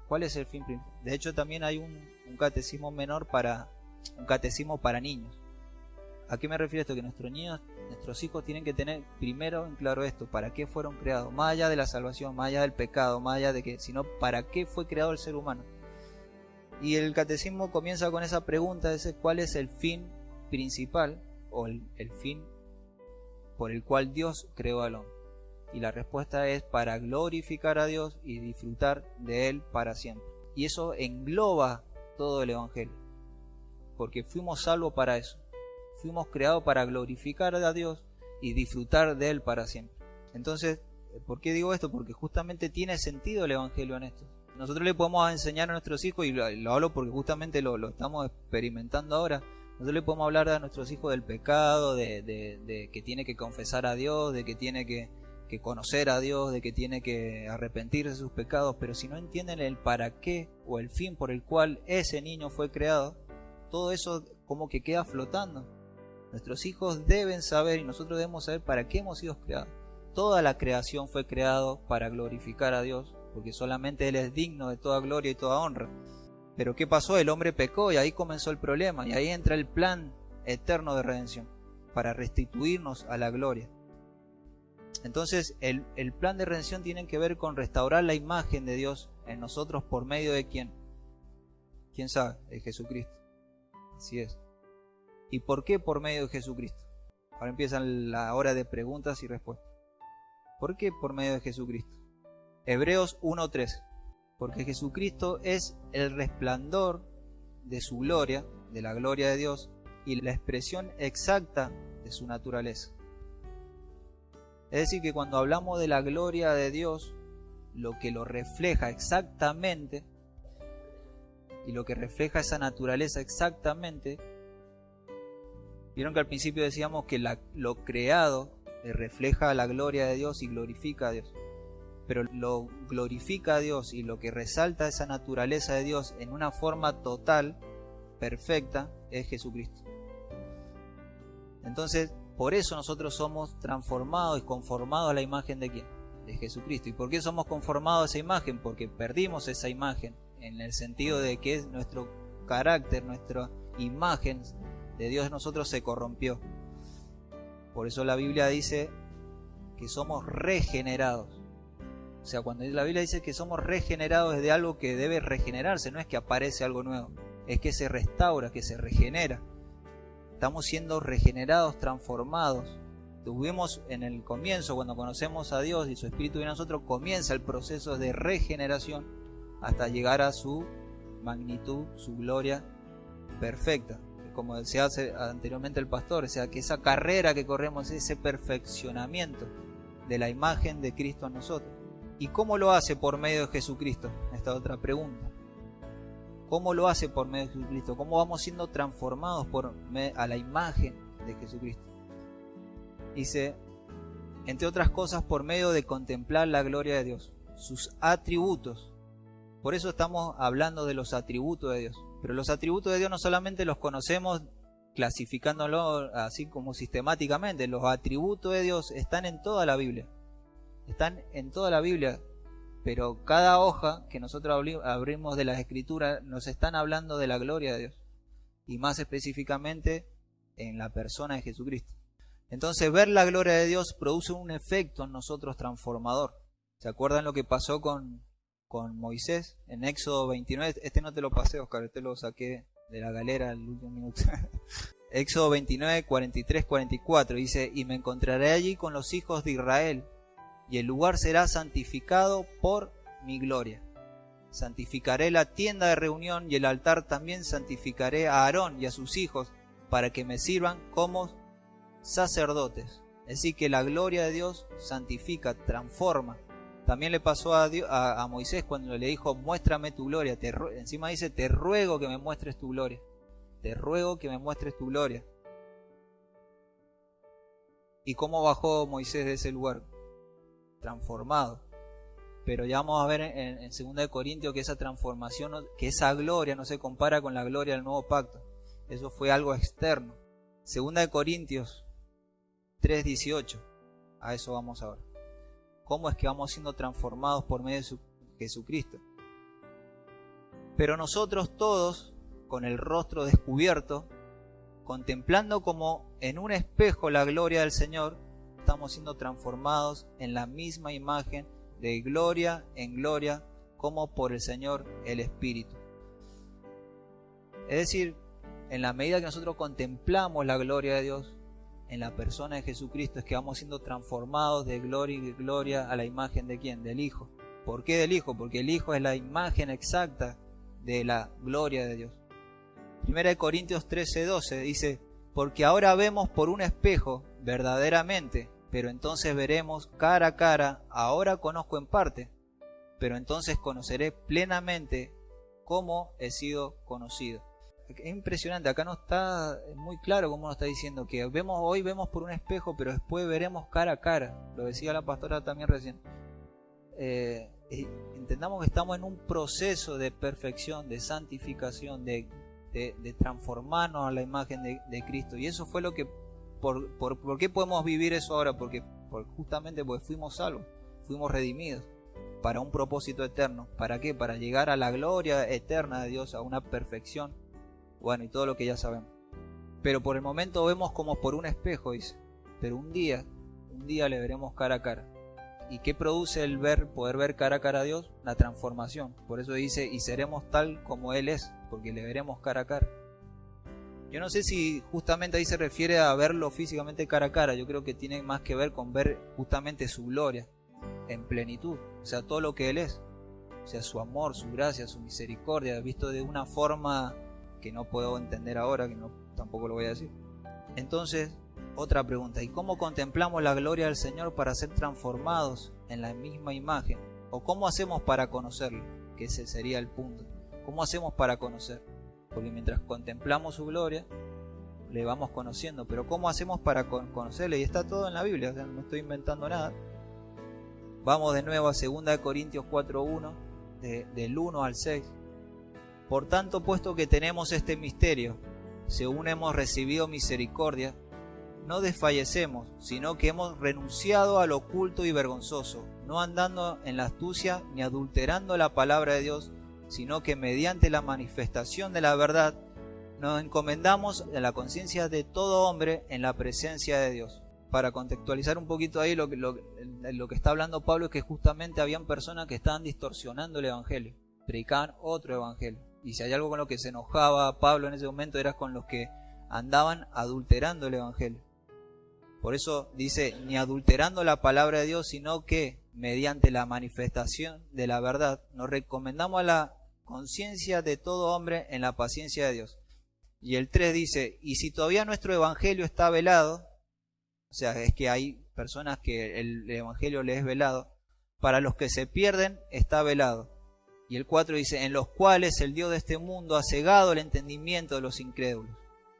¿Cuál es el fin principal? De hecho, también hay un catecismo menor un catecismo para niños. ¿A qué me refiero esto? Que nuestros hijos tienen que tener primero en claro esto: ¿para qué fueron creados? Más allá de la salvación, más allá del pecado, más allá de que, sino ¿para qué fue creado el ser humano? Y el catecismo comienza con esa pregunta: ¿cuál es el fin principal o el fin por el cual Dios creó al hombre? Y la respuesta es: para glorificar a Dios y disfrutar de Él para siempre. Y eso engloba todo el Evangelio, porque fuimos salvos para eso. Fuimos creados para glorificar a Dios y disfrutar de Él para siempre. Entonces, ¿por qué digo esto? Porque justamente tiene sentido el Evangelio en esto. Nosotros le podemos enseñar a nuestros hijos, y lo hablo porque justamente lo estamos experimentando ahora. Nosotros le podemos hablar a nuestros hijos del pecado, de que tiene que confesar a Dios, de que tiene que conocer a Dios, de que tiene que arrepentirse de sus pecados, pero si no entienden el para qué o el fin por el cual ese niño fue creado, todo eso como que queda flotando. Nuestros hijos deben saber, y nosotros debemos saber para qué hemos sido creados. Toda la creación fue creado para glorificar a Dios, porque solamente Él es digno de toda gloria y toda honra. Pero ¿qué pasó? El hombre pecó y ahí comenzó el problema, y ahí entra el plan eterno de redención, para restituirnos a la gloria. Entonces el plan de redención tiene que ver con restaurar la imagen de Dios en nosotros por medio de ¿quién? ¿Quién sabe? De Jesucristo. Así es. ¿Y por qué por medio de Jesucristo? Ahora empieza la hora de preguntas y respuestas. ¿Por qué por medio de Jesucristo? Hebreos 1:3. Porque Jesucristo es el resplandor de su gloria, de la gloria de Dios, y la expresión exacta de su naturaleza. Es decir, que cuando hablamos de la gloria de Dios, lo que lo refleja exactamente, y lo que refleja esa naturaleza exactamente, vieron que al principio decíamos que lo creado refleja la gloria de Dios y glorifica a Dios. Pero lo glorifica a Dios y lo que resalta esa naturaleza de Dios en una forma total, perfecta, es Jesucristo. Entonces, por eso nosotros somos transformados y conformados a la imagen de ¿quién? De Jesucristo. ¿Y por qué somos conformados a esa imagen? Porque perdimos esa imagen, en el sentido de que es nuestro carácter, nuestra imagen de Dios en nosotros se corrompió. Por eso la Biblia dice que somos regenerados. O sea, cuando la Biblia dice que somos regenerados es de algo que debe regenerarse, no es que aparece algo nuevo, es que se restaura, que se regenera. Estamos siendo regenerados, transformados. Tuvimos en el comienzo, cuando conocemos a Dios y su Espíritu en nosotros, comienza el proceso de regeneración hasta llegar a su magnitud, su gloria perfecta. Como decía anteriormente el pastor, o sea, que esa carrera que corremos es ese perfeccionamiento de la imagen de Cristo en nosotros. ¿Y cómo lo hace por medio de Jesucristo? Esta otra pregunta. ¿Cómo lo hace por medio de Jesucristo? ¿Cómo vamos siendo transformados a la imagen de Jesucristo? Dice, entre otras cosas, por medio de contemplar la gloria de Dios, sus atributos. Por eso estamos hablando de los atributos de Dios. Pero los atributos de Dios no solamente los conocemos clasificándolos así como sistemáticamente. Los atributos de Dios están en toda la Biblia. Están en toda la Biblia. Pero cada hoja que nosotros abrimos de las Escrituras nos están hablando de la gloria de Dios. Y más específicamente en la persona de Jesucristo. Entonces ver la gloria de Dios produce un efecto en nosotros transformador. ¿Se acuerdan lo que pasó con Moisés en Éxodo 29? Este no te lo pasé, Oscar, este lo saqué de la galera al último minuto. Éxodo 29, 43, 44 dice, y me encontraré allí con los hijos de Israel, y el lugar será santificado por mi gloria. Santificaré la tienda de reunión y el altar también santificaré a Aarón y a sus hijos para que me sirvan como sacerdotes. Es decir, que la gloria de Dios santifica, transforma. También le pasó a Moisés cuando le dijo, muéstrame tu gloria. Encima dice, te ruego que me muestres tu gloria. Te ruego que me muestres tu gloria. ¿Y cómo bajó Moisés de ese lugar? Transformado. Pero ya vamos a ver en 2 Corintios que esa transformación, que esa gloria no se compara con la gloria del nuevo pacto. Eso fue algo externo. 2 Corintios 3:18. A eso vamos ahora. ¿Cómo es que vamos siendo transformados por medio de Jesucristo? Pero nosotros todos, con el rostro descubierto, contemplando como en un espejo la gloria del Señor, estamos siendo transformados en la misma imagen de gloria en gloria, como por el Señor el Espíritu. Es decir, en la medida que nosotros contemplamos la gloria de Dios en la persona de Jesucristo, es que vamos siendo transformados de gloria y gloria a la imagen de ¿quién? Del Hijo. ¿Por qué del Hijo? Porque el Hijo es la imagen exacta de la gloria de Dios. 1 Corintios 13:12 dice, porque ahora vemos por un espejo verdaderamente, pero entonces veremos cara a cara. Ahora conozco en parte, pero entonces conoceré plenamente como he sido conocido. Es impresionante, acá no está muy claro cómo nos está diciendo que hoy vemos por un espejo, pero después veremos cara a cara. Lo decía la pastora también recién. Entendamos que estamos en un proceso de perfección, de santificación, de transformarnos a la imagen de Cristo. Y eso fue lo que, ¿por qué podemos vivir eso ahora? Justamente porque fuimos salvos, fuimos redimidos para un propósito eterno. ¿Para qué? Para llegar a la gloria eterna de Dios, a una perfección. Bueno, y todo lo que ya sabemos. Pero por el momento vemos como por un espejo, dice. Pero un día le veremos cara a cara. ¿Y qué produce el poder ver cara a cara a Dios? La transformación. Por eso dice, y seremos tal como Él es, porque le veremos cara a cara. Yo no sé si justamente ahí se refiere a verlo físicamente cara a cara. Yo creo que tiene más que ver con ver justamente su gloria en plenitud. O sea, todo lo que Él es. O sea, su amor, su gracia, su misericordia, visto de una forma que no puedo entender ahora, que tampoco lo voy a decir. Entonces, otra pregunta, ¿y cómo contemplamos la gloria del Señor para ser transformados en la misma imagen? ¿O cómo hacemos para conocerlo? Que ese sería el punto. ¿Cómo hacemos para conocer? Porque mientras contemplamos su gloria, le vamos conociendo. Pero ¿cómo hacemos para conocerle? Y está todo en la Biblia, o sea, no estoy inventando nada. Vamos de nuevo a 2 Corintios 4:1, del 1 al 6. Por tanto, puesto que tenemos este misterio, según hemos recibido misericordia, no desfallecemos, sino que hemos renunciado a lo oculto y vergonzoso, no andando en la astucia ni adulterando la palabra de Dios, sino que mediante la manifestación de la verdad nos encomendamos a la conciencia de todo hombre en la presencia de Dios. Para contextualizar un poquito ahí lo que está hablando Pablo es que justamente habían personas que estaban distorsionando el evangelio, predicaban otro evangelio. Y si hay algo con lo que se enojaba Pablo en ese momento era con los que andaban adulterando el evangelio. Por eso dice, ni adulterando la palabra de Dios, sino que mediante la manifestación de la verdad nos recomendamos a la conciencia de todo hombre en la paciencia de Dios. Y el 3 dice, y si todavía nuestro evangelio está velado, o sea, es que hay personas que el evangelio les es velado, para los que se pierden está velado. Y el 4 dice, en los cuales el Dios de este mundo ha cegado el entendimiento de los incrédulos.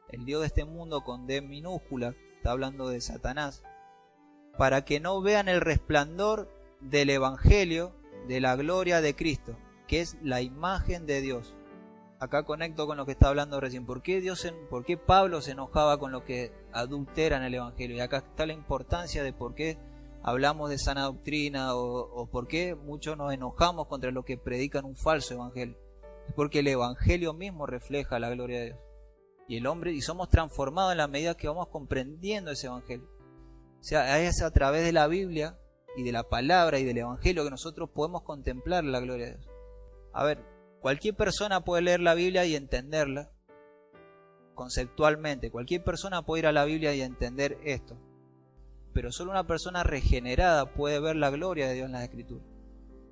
El Dios de este mundo con D minúscula, está hablando de Satanás, para que no vean el resplandor del evangelio de la gloria de Cristo, que es la imagen de Dios. Acá conecto con lo que está hablando recién. ¿Por qué Pablo se enojaba con lo que adulteran el evangelio? Y acá está la importancia de por qué hablamos de sana doctrina o por qué muchos nos enojamos contra los que predican un falso evangelio. Es porque el evangelio mismo refleja la gloria de Dios. Y somos transformados en la medida que vamos comprendiendo ese evangelio. O sea, es a través de la Biblia y de la palabra y del evangelio que nosotros podemos contemplar la gloria de Dios. A ver, cualquier persona puede leer la Biblia y entenderla conceptualmente. Cualquier persona puede ir a la Biblia y entender esto. Pero solo una persona regenerada puede ver la gloria de Dios en las Escrituras.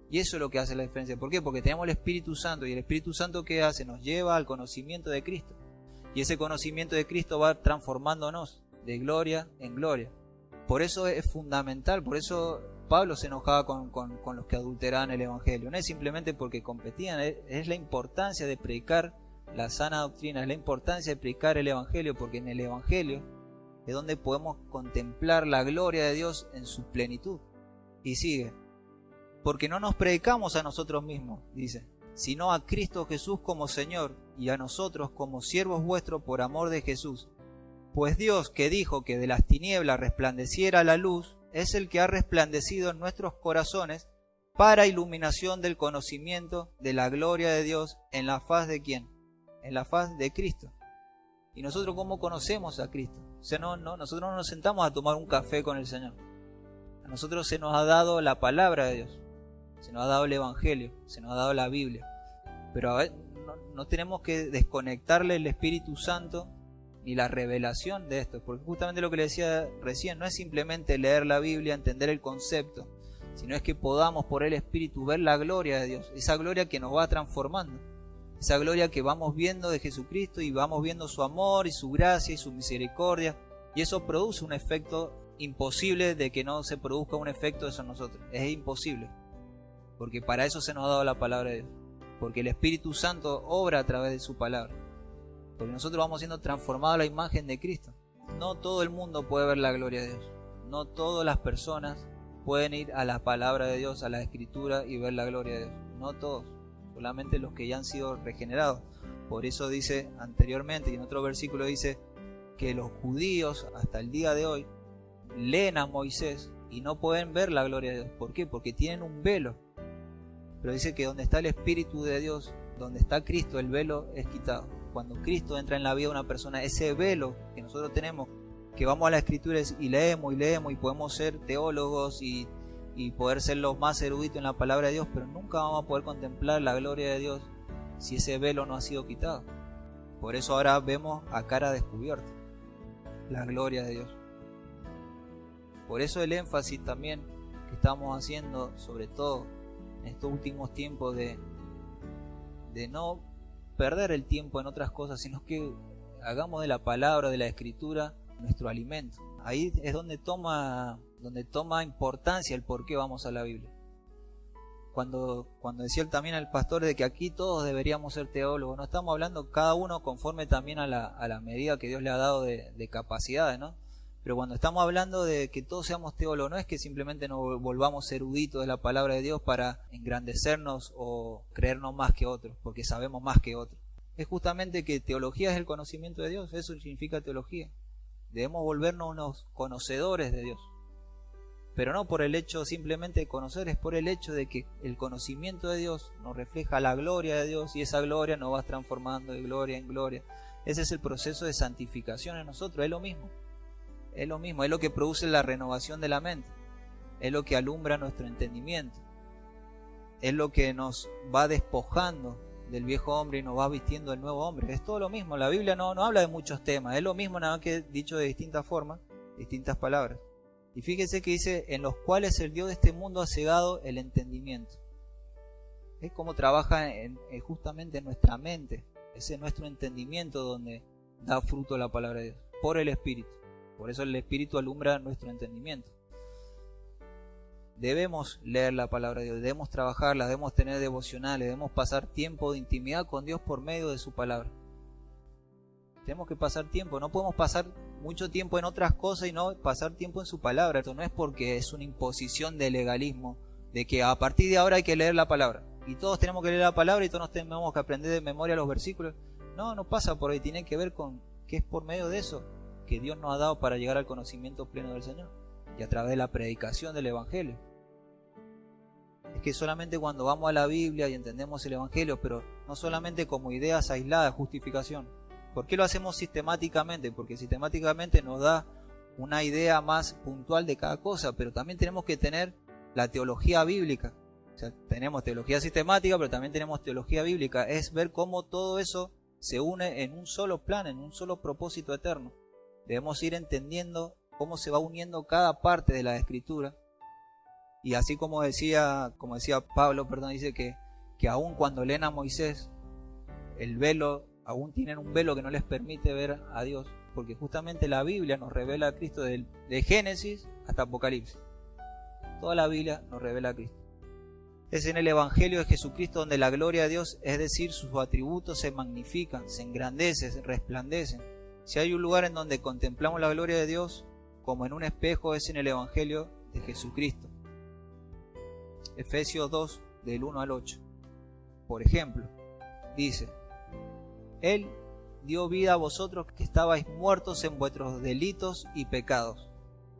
Y eso es lo que hace la diferencia. ¿Por qué? Porque tenemos el Espíritu Santo. Y el Espíritu Santo, ¿qué hace? Nos lleva al conocimiento de Cristo. Y ese conocimiento de Cristo va transformándonos de gloria en gloria. Por eso es fundamental. Por eso Pablo se enojaba con los que adulteraban el Evangelio. No es simplemente porque competían. Es la importancia de predicar la sana doctrina. Es la importancia de predicar el Evangelio. Porque en el Evangelio es donde podemos contemplar la gloria de Dios en su plenitud. Y sigue. Porque no nos predicamos a nosotros mismos, dice, sino a Cristo Jesús como Señor, y a nosotros como siervos vuestros por amor de Jesús. Pues Dios, que dijo que de las tinieblas resplandeciera la luz, es el que ha resplandecido en nuestros corazones para iluminación del conocimiento de la gloria de Dios en la faz de ¿quién? En la faz de Cristo. ¿Y nosotros cómo conocemos a Cristo? O sea, nosotros no nos sentamos a tomar un café con el Señor. A nosotros se nos ha dado la palabra de Dios, se nos ha dado el Evangelio, se nos ha dado la Biblia. Pero a ver, no tenemos que desconectarle el Espíritu Santo ni la revelación de esto, porque justamente lo que le decía recién, no es simplemente leer la Biblia, entender el concepto, sino es que podamos por el Espíritu ver la gloria de Dios, esa gloria que nos va transformando, esa gloria que vamos viendo de Jesucristo y vamos viendo su amor y su gracia y su misericordia, y eso produce un efecto imposible de que no se produzca un efecto de eso en nosotros. Es imposible. Porque para eso se nos ha dado la palabra de Dios. Porque el Espíritu Santo obra a través de su palabra. Porque nosotros vamos siendo transformados a la imagen de Cristo. No todo el mundo puede ver la gloria de Dios. No todas las personas pueden ir a la palabra de Dios, a la Escritura y ver la gloria de Dios. No todos. Solamente los que ya han sido regenerados. Por eso dice anteriormente, y en otro versículo dice que los judíos hasta el día de hoy leen a Moisés y no pueden ver la gloria de Dios. ¿Por qué? Porque tienen un velo. Pero dice que donde está el Espíritu de Dios, donde está Cristo, el velo es quitado. Cuando Cristo entra en la vida de una persona, ese velo que nosotros tenemos, que vamos a la Escritura y leemos y podemos ser teólogos y poder ser los más eruditos en la palabra de Dios, pero nunca vamos a poder contemplar la gloria de Dios si ese velo no ha sido quitado. Por eso ahora vemos a cara descubierta la gloria de Dios. Por eso el énfasis también que estamos haciendo, sobre todo en estos últimos tiempos, de no perder el tiempo en otras cosas, sino que hagamos de la palabra, de la Escritura, nuestro alimento. Ahí es donde toma importancia el por qué vamos a la Biblia. Cuando decía también el pastor de que aquí todos deberíamos ser teólogos, no estamos hablando cada uno conforme también a la medida que Dios le ha dado de capacidades, ¿no? Pero cuando estamos hablando de que todos seamos teólogos, no es que simplemente nos volvamos eruditos de la palabra de Dios para engrandecernos o creernos más que otros, porque sabemos más que otros. Es justamente que teología es el conocimiento de Dios, eso significa teología. Debemos volvernos unos conocedores de Dios. Pero no por el hecho simplemente de conocer, es por el hecho de que el conocimiento de Dios nos refleja la gloria de Dios y esa gloria nos va transformando de gloria en gloria. Ese es el proceso de santificación en nosotros, es lo mismo. Es lo mismo, es lo que produce la renovación de la mente. Es lo que alumbra nuestro entendimiento. Es lo que nos va despojando del viejo hombre y nos va vistiendo del nuevo hombre. Es todo lo mismo. La Biblia no habla de muchos temas. Es lo mismo, nada que dicho de distintas formas, distintas palabras. Y fíjense que dice, en los cuales el Dios de este mundo ha cegado el entendimiento. Es como trabaja justamente en nuestra mente. Ese es nuestro entendimiento donde da fruto la palabra de Dios. Por el Espíritu. Por eso el Espíritu alumbra nuestro entendimiento. Debemos leer la palabra de Dios, debemos trabajarla, debemos tener devocionales, debemos pasar tiempo de intimidad con Dios por medio de su palabra. Tenemos que pasar tiempo, no podemos pasar mucho tiempo en otras cosas y no pasar tiempo en su palabra. Esto no es porque es una imposición de legalismo, de que a partir de ahora hay que leer la palabra. Y todos tenemos que leer la palabra y todos nos tenemos que aprender de memoria los versículos. No pasa por ahí, tiene que ver con que es por medio de eso que Dios nos ha dado para llegar al conocimiento pleno del Señor y a través de la predicación del Evangelio. Es que solamente cuando vamos a la Biblia y entendemos el Evangelio, pero no solamente como ideas aisladas, justificación. ¿Por qué lo hacemos sistemáticamente? Porque sistemáticamente nos da una idea más puntual de cada cosa, pero también tenemos que tener la teología bíblica. O sea, tenemos teología sistemática, pero también tenemos teología bíblica. Es ver cómo todo eso se une en un solo plan, en un solo propósito eterno. Debemos ir entendiendo cómo se va uniendo cada parte de la Escritura. Y así como decía Pablo, dice que aun cuando leen a Moisés, el velo, aún tienen un velo que no les permite ver a Dios, porque justamente la Biblia nos revela a Cristo de Génesis hasta Apocalipsis. Toda la Biblia nos revela a Cristo. Es en el Evangelio de Jesucristo donde la gloria de Dios, es decir, sus atributos se magnifican, se engrandecen, se resplandecen. Si hay un lugar en donde contemplamos la gloria de Dios, como en un espejo, es en el Evangelio de Jesucristo. Efesios 2, del 1 al 8. Por ejemplo, dice: Él dio vida a vosotros que estabais muertos en vuestros delitos y pecados,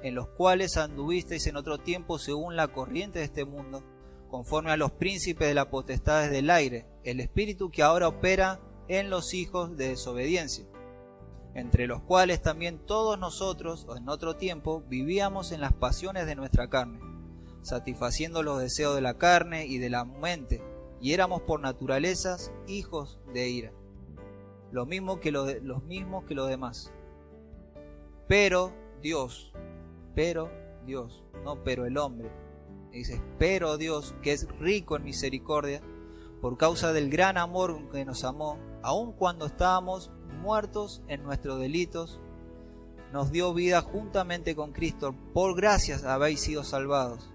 en los cuales anduvisteis en otro tiempo según la corriente de este mundo, conforme a los príncipes de las potestades del aire, el espíritu que ahora opera en los hijos de desobediencia, entre los cuales también todos nosotros en otro tiempo vivíamos en las pasiones de nuestra carne, satisfaciendo los deseos de la carne y de la mente, y éramos por naturalezas hijos de ira, los mismos que los demás. Pero el hombre, dice, pero Dios, que es rico en misericordia, por causa del gran amor que nos amó, aun cuando estábamos muertos en nuestros delitos, nos dio vida juntamente con Cristo. Por gracias habéis sido salvados,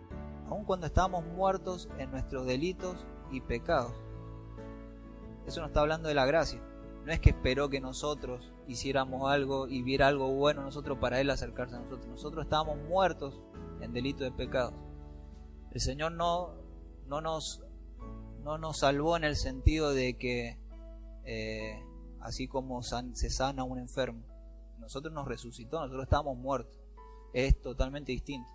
aun cuando estábamos muertos en nuestros delitos y pecados. Eso nos está hablando de la gracia. No es que esperó que nosotros hiciéramos algo y viera algo bueno nosotros para Él acercarse a nosotros. Nosotros estábamos muertos en delitos y pecados. El Señor no nos salvó en el sentido de que así como se sana un enfermo, nosotros nos resucitó, nosotros estábamos muertos. Es totalmente distinto.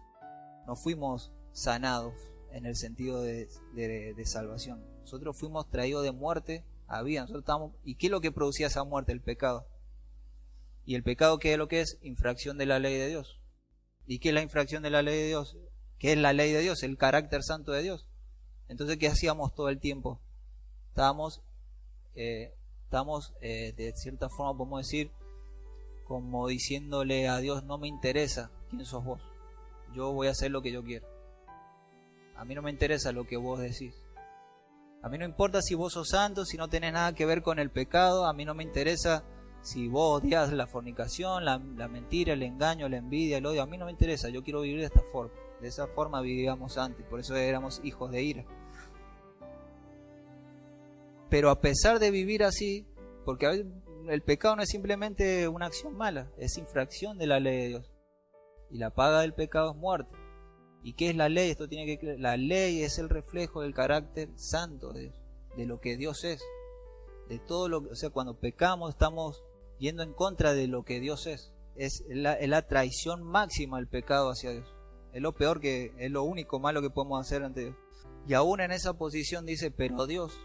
No fuimos sanados en el sentido de salvación. Nosotros fuimos traídos de muerte a vida. Nosotros estábamos, ¿y qué es lo que producía esa muerte? El pecado. ¿Y el pecado qué es lo que es? Infracción de la ley de Dios. ¿Y qué es la infracción de la ley de Dios? ¿Qué es la ley de Dios? El carácter santo de Dios. Entonces, ¿qué hacíamos todo el tiempo? Estábamos de cierta forma, podemos decir, como diciéndole a Dios: no me interesa quién sos vos, yo voy a hacer lo que yo quiero, a mí no me interesa lo que vos decís, a mí no importa si vos sos santo, si no tenés nada que ver con el pecado, a mí no me interesa si vos odias la fornicación, la mentira, el engaño, la envidia, el odio, a mí no me interesa, yo quiero vivir de esta forma. De esa forma vivíamos antes, por eso éramos hijos de ira. Pero a pesar de vivir así, porque a veces el pecado no es simplemente una acción mala, es infracción de la ley de Dios. Y la paga del pecado es muerte. ¿Y qué es la ley? Esto tiene que la ley es el reflejo del carácter santo de Dios, de lo que Dios es. De todo lo, o sea, cuando pecamos estamos yendo en contra de lo que Dios es. Es la traición máxima el pecado hacia Dios. Es lo peor, es lo único malo que podemos hacer ante Dios. Y aún en esa posición dice, pero Dios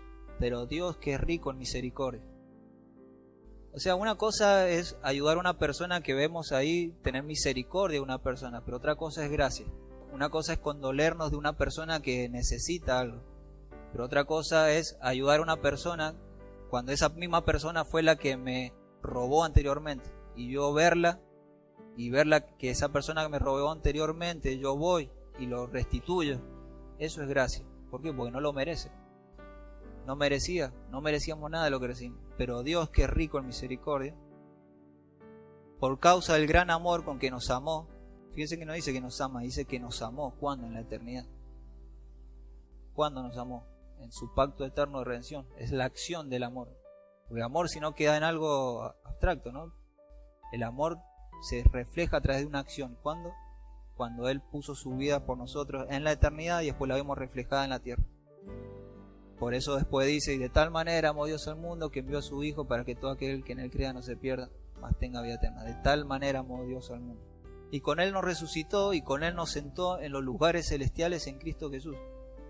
que es rico en misericordia. O sea, una cosa es ayudar a una persona que vemos ahí, tener misericordia de una persona, pero otra cosa es gracia. Una cosa es condolernos de una persona que necesita algo, pero otra cosa es ayudar a una persona cuando esa misma persona fue la que me robó anteriormente, y yo verla que esa persona que me robó anteriormente, yo voy y lo restituyo. Eso es gracia. ¿Por qué? Porque no lo merece. No merecíamos nada de lo que recibimos. Pero Dios, que es rico en misericordia, por causa del gran amor con que nos amó, fíjense que no dice que nos ama, dice que nos amó. ¿Cuándo? En la eternidad. ¿Cuándo nos amó? En su pacto eterno de redención. Es la acción del amor. Porque el amor si no queda en algo abstracto, ¿no? El amor se refleja a través de una acción. ¿Cuándo? Cuando Él puso su vida por nosotros en la eternidad y después la vemos reflejada en la tierra. Por eso después dice, y de tal manera amó Dios al mundo que envió a su Hijo para que todo aquel que en Él crea no se pierda, mas tenga vida eterna. De tal manera amó Dios al mundo. Y con Él nos resucitó y con Él nos sentó en los lugares celestiales en Cristo Jesús.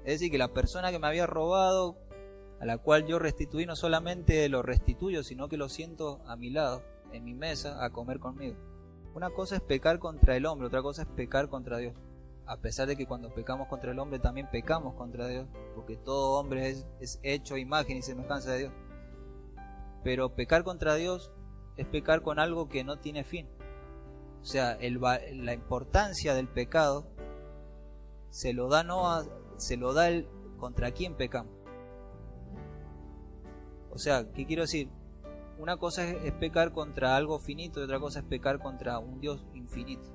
Es decir, que la persona que me había robado, a la cual yo restituí, no solamente lo restituyo, sino que lo siento a mi lado, en mi mesa, a comer conmigo. Una cosa es pecar contra el hombre, otra cosa es pecar contra Dios. A pesar de que cuando pecamos contra el hombre también pecamos contra Dios, porque todo hombre es hecho a imagen y semejanza de Dios. Pero pecar contra Dios es pecar con algo que no tiene fin. O sea, la importancia del pecado se lo da el contra quién pecamos. O sea, ¿qué quiero decir? Una cosa es pecar contra algo finito y otra cosa es pecar contra un Dios infinito.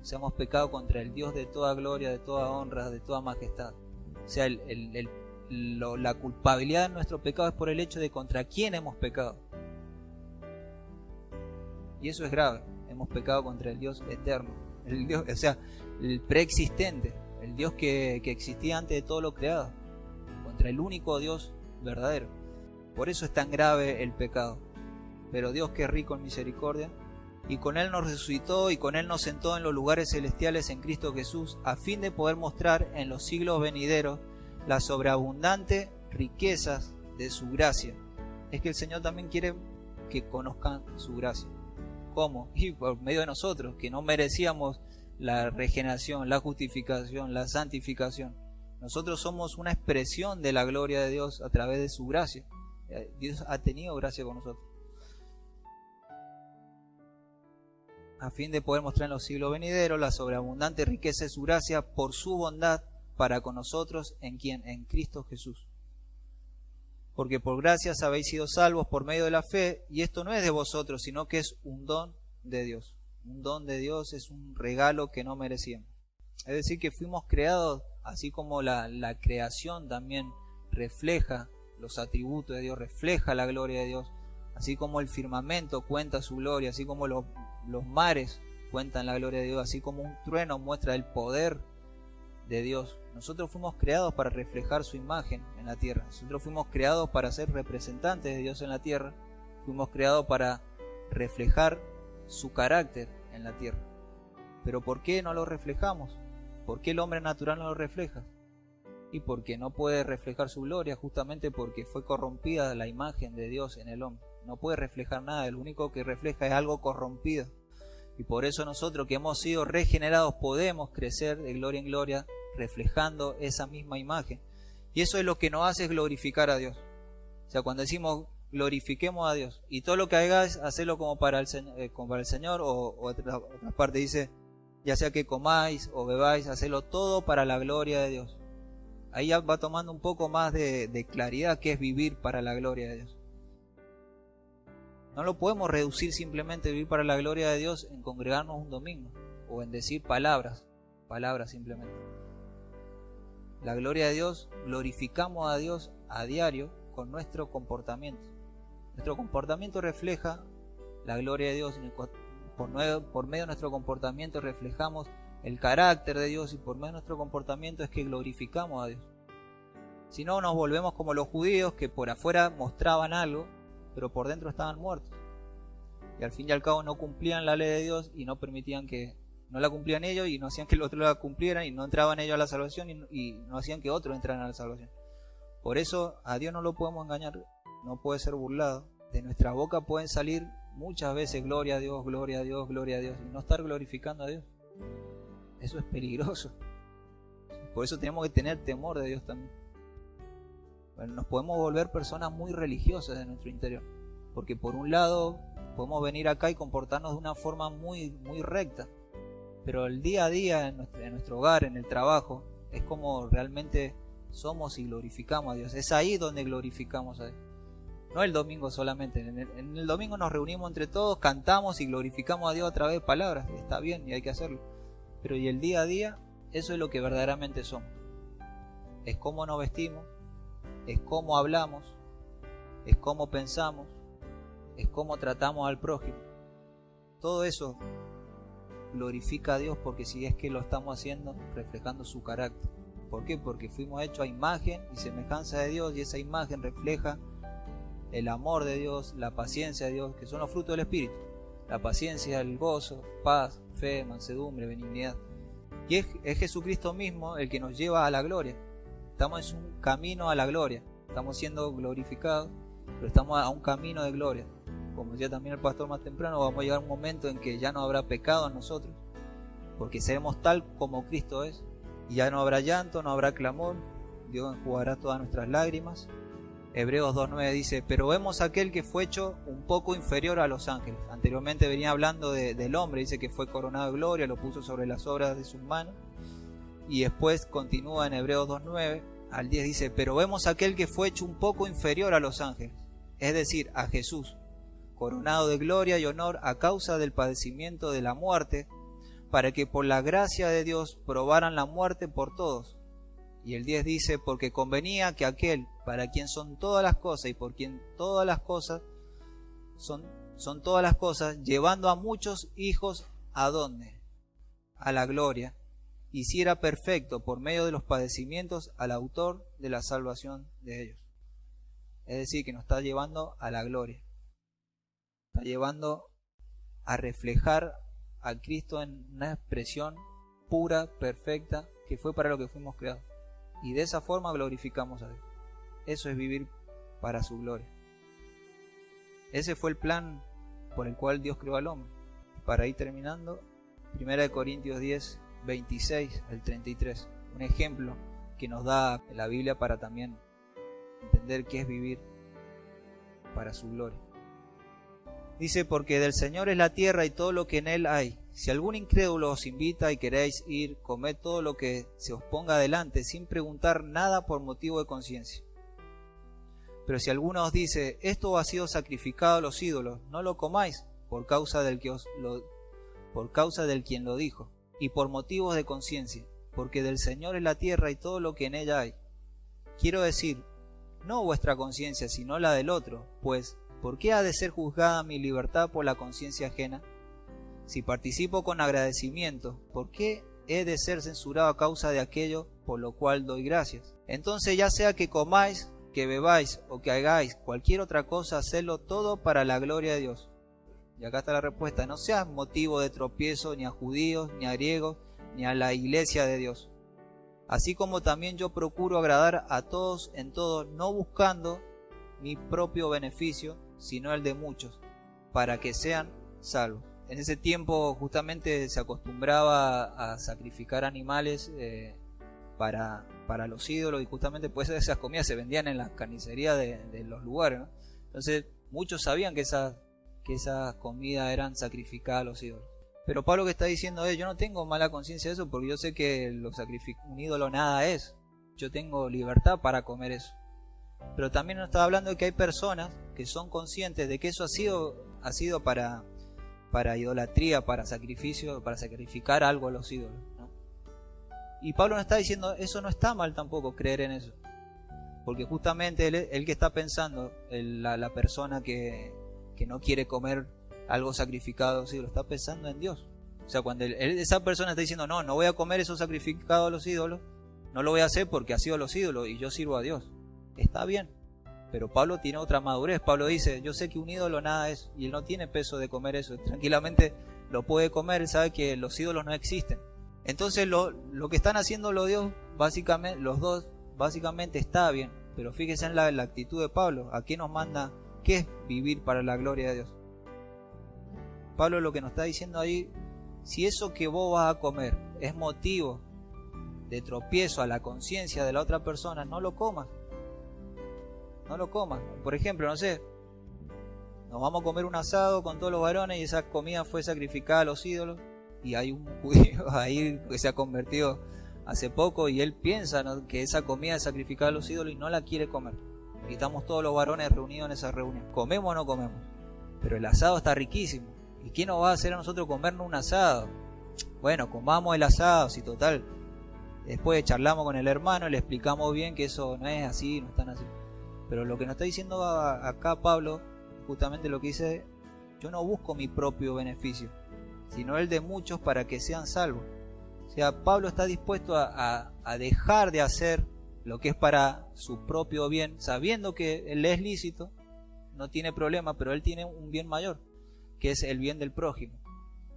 O sea, hemos pecado contra el Dios de toda gloria, de toda honra, de toda majestad. O sea, la culpabilidad de nuestro pecado es por el hecho de contra quién hemos pecado. Y eso es grave. Hemos pecado contra el Dios eterno, el Dios, o sea, el preexistente, el Dios que existía antes de todo lo creado, contra el único Dios verdadero. Por eso es tan grave el pecado. Pero Dios, que es rico en misericordia, y con Él nos resucitó y con Él nos sentó en los lugares celestiales en Cristo Jesús, a fin de poder mostrar en los siglos venideros las sobreabundantes riquezas de su gracia. Es que el Señor también quiere que conozcan su gracia. ¿Cómo? Y por medio de nosotros, que no merecíamos la regeneración, la justificación, la santificación. Nosotros somos una expresión de la gloria de Dios a través de su gracia. Dios ha tenido gracia con nosotros. A fin de poder mostrar en los siglos venideros la sobreabundante riqueza de su gracia por su bondad para con nosotros, ¿en quién? En Cristo Jesús. Porque por gracias habéis sido salvos por medio de la fe, y esto no es de vosotros, sino que es un don de Dios. un don de Dios, es un regalo que no merecíamos. Es decir, que fuimos creados, así como la creación también refleja los atributos de Dios, refleja la gloria de Dios, así como el firmamento cuenta su gloria, así como los mares cuentan la gloria de Dios, así como un trueno muestra el poder de Dios. Nosotros fuimos creados para reflejar su imagen en la tierra. Nosotros fuimos creados para ser representantes de Dios en la tierra. Fuimos creados para reflejar su carácter en la tierra. Pero ¿por qué no lo reflejamos? ¿Por qué el hombre natural no lo refleja? Y porque no puede reflejar su gloria, justamente porque fue corrompida la imagen de Dios en el hombre. No puede reflejar nada, lo único que refleja es algo corrompido. Y por eso nosotros que hemos sido regenerados podemos crecer de gloria en gloria reflejando esa misma imagen. Y eso es lo que nos hace glorificar a Dios. O sea, cuando decimos glorifiquemos a Dios, y todo lo que hagáis, hacedlo como para el Señor, o otra parte dice, ya sea que comáis o bebáis, hacedlo todo para la gloria de Dios. Ahí ya va tomando un poco más de claridad que es vivir para la gloria de Dios. No lo podemos reducir simplemente a vivir para la gloria de Dios en congregarnos un domingo o en decir palabras simplemente. La gloria de Dios, glorificamos a Dios a diario con nuestro comportamiento. Nuestro comportamiento refleja la gloria de Dios. Por medio de nuestro comportamiento reflejamos el carácter de Dios, y por medio de nuestro comportamiento es que glorificamos a Dios. Si no, nos volvemos como los judíos, que por afuera mostraban algo, pero por dentro estaban muertos. Y al fin y al cabo no cumplían la ley de Dios y no permitían que, no la cumplían ellos y no hacían que los otros la cumplieran, y no entraban ellos a la salvación y no hacían que otros entraran a la salvación. Por eso a Dios no lo podemos engañar, no puede ser burlado. De nuestra boca pueden salir muchas veces gloria a Dios, gloria a Dios, gloria a Dios, y no estar glorificando a Dios. Eso es peligroso. Por eso tenemos que tener temor de Dios también. Bueno, nos podemos volver personas muy religiosas de nuestro interior, porque por un lado podemos venir acá y comportarnos de una forma muy, muy recta, pero el día a día en nuestro hogar, en el trabajo, es como realmente somos y glorificamos a Dios. Es ahí donde glorificamos a Dios. No el domingo solamente. En el domingo nos reunimos entre todos, cantamos y glorificamos a Dios a través de palabras. Está bien y hay que hacerlo. Pero y el día a día, eso es lo que verdaderamente somos. Es cómo nos vestimos, es cómo hablamos, es cómo pensamos, es cómo tratamos al prójimo. Todo eso glorifica a Dios, porque si es que lo estamos haciendo reflejando su carácter. ¿Por qué? Porque fuimos hechos a imagen y semejanza de Dios, y esa imagen refleja el amor de Dios, la paciencia de Dios, que son los frutos del Espíritu. La paciencia, el gozo, paz, fe, mansedumbre, benignidad. Y es Jesucristo mismo el que nos lleva a la gloria. Estamos en un camino a la gloria. Estamos siendo glorificados, pero estamos a un camino de gloria. Como decía también el pastor más temprano, vamos a llegar a un momento en que ya no habrá pecado en nosotros, porque seremos tal como Cristo es. Y ya no habrá llanto, no habrá clamor. Dios enjugará todas nuestras lágrimas. Hebreos 2.9 dice, pero vemos a aquel que fue hecho un poco inferior a los ángeles. Anteriormente venía hablando del hombre, dice que fue coronado de gloria, lo puso sobre las obras de sus manos. Y después continúa en Hebreos 2.9 al 10, dice, pero vemos a aquel que fue hecho un poco inferior a los ángeles, es decir, a Jesús, coronado de gloria y honor a causa del padecimiento de la muerte, para que por la gracia de Dios probaran la muerte por todos. Y el 10 dice, porque convenía que aquel para quien son todas las cosas y por quien todas las cosas son todas las cosas, llevando a muchos hijos ¿a dónde? A la gloria, hiciera perfecto por medio de los padecimientos al autor de la salvación de ellos. Es decir, que nos está llevando a la gloria, está llevando a reflejar a Cristo en una expresión pura, perfecta, que fue para lo que fuimos creados. Y de esa forma glorificamos a Dios. Eso es vivir para su gloria. Ese fue el plan por el cual Dios creó al hombre. Para ir terminando, 1 Corintios 10, 26 al 33. Un ejemplo que nos da la Biblia para también entender qué es vivir para su gloria. Dice, porque del Señor es la tierra y todo lo que en él hay. Si algún incrédulo os invita y queréis ir, comed todo lo que se os ponga delante, sin preguntar nada por motivo de conciencia. Pero si alguno os dice, esto ha sido sacrificado a los ídolos, no lo comáis por causa del que por causa del quien lo dijo, y por motivos de conciencia, porque del Señor es la tierra y todo lo que en ella hay. Quiero decir, no vuestra conciencia, sino la del otro, pues, ¿por qué ha de ser juzgada mi libertad por la conciencia ajena? Si participo con agradecimiento, ¿por qué he de ser censurado a causa de aquello por lo cual doy gracias? Entonces, ya sea que comáis, que bebáis o que hagáis cualquier otra cosa, hacedlo todo para la gloria de Dios. Y acá está la respuesta: no seas motivo de tropiezo ni a judíos, ni a griegos, ni a la iglesia de Dios. Así como también yo procuro agradar a todos en todo, no buscando mi propio beneficio, sino el de muchos, para que sean salvos. En ese tiempo justamente se acostumbraba a sacrificar animales para los ídolos, y justamente pues esas comidas se vendían en las carnicerías de los lugares, ¿no? Entonces muchos sabían que esas comidas eran sacrificadas a los ídolos. Pero Pablo que está diciendo es: yo no tengo mala conciencia de eso, porque yo sé que un ídolo nada es. Yo tengo libertad para comer eso. Pero también nos está hablando de que hay personas que son conscientes de que eso ha sido para idolatría, para sacrificio, para sacrificar algo a los ídolos, ¿no? Y Pablo nos está diciendo, eso no está mal tampoco, creer en eso. Porque justamente él que está pensando, la persona que no quiere comer algo sacrificado a los ídolos, está pensando en Dios. O sea, cuando esa persona está diciendo, no voy a comer eso sacrificado a los ídolos, no lo voy a hacer porque ha sido los ídolos y yo sirvo a Dios. Está bien. Pero Pablo tiene otra madurez. Pablo dice, yo sé que un ídolo nada es, y él no tiene peso de comer eso. Tranquilamente lo puede comer, él sabe que los ídolos no existen. Entonces lo que están haciendo los dos básicamente está bien. Pero fíjense en la actitud de Pablo. ¿A qué nos manda? ¿Qué es vivir para la gloria de Dios? Pablo lo que nos está diciendo ahí, si eso que vos vas a comer es motivo de tropiezo a la conciencia de la otra persona, no lo comas. No lo comas. Por ejemplo, no sé, nos vamos a comer un asado con todos los varones y esa comida fue sacrificada a los ídolos, y hay un judío ahí que se ha convertido hace poco y él piensa, ¿no?, que esa comida es sacrificada a los ídolos y no la quiere comer. Y estamos todos los varones reunidos en esa reunión. ¿Comemos o no comemos? Pero el asado está riquísimo. ¿Y quién nos va a hacer a nosotros comernos un asado? Bueno, comamos el asado, si total. Después charlamos con el hermano, le explicamos bien que eso no es así, no es tan así. Pero lo que nos está diciendo acá Pablo, justamente lo que dice, yo no busco mi propio beneficio, sino el de muchos para que sean salvos. O sea, Pablo está dispuesto a dejar de hacer lo que es para su propio bien, sabiendo que él es lícito, no tiene problema, pero él tiene un bien mayor, que es el bien del prójimo.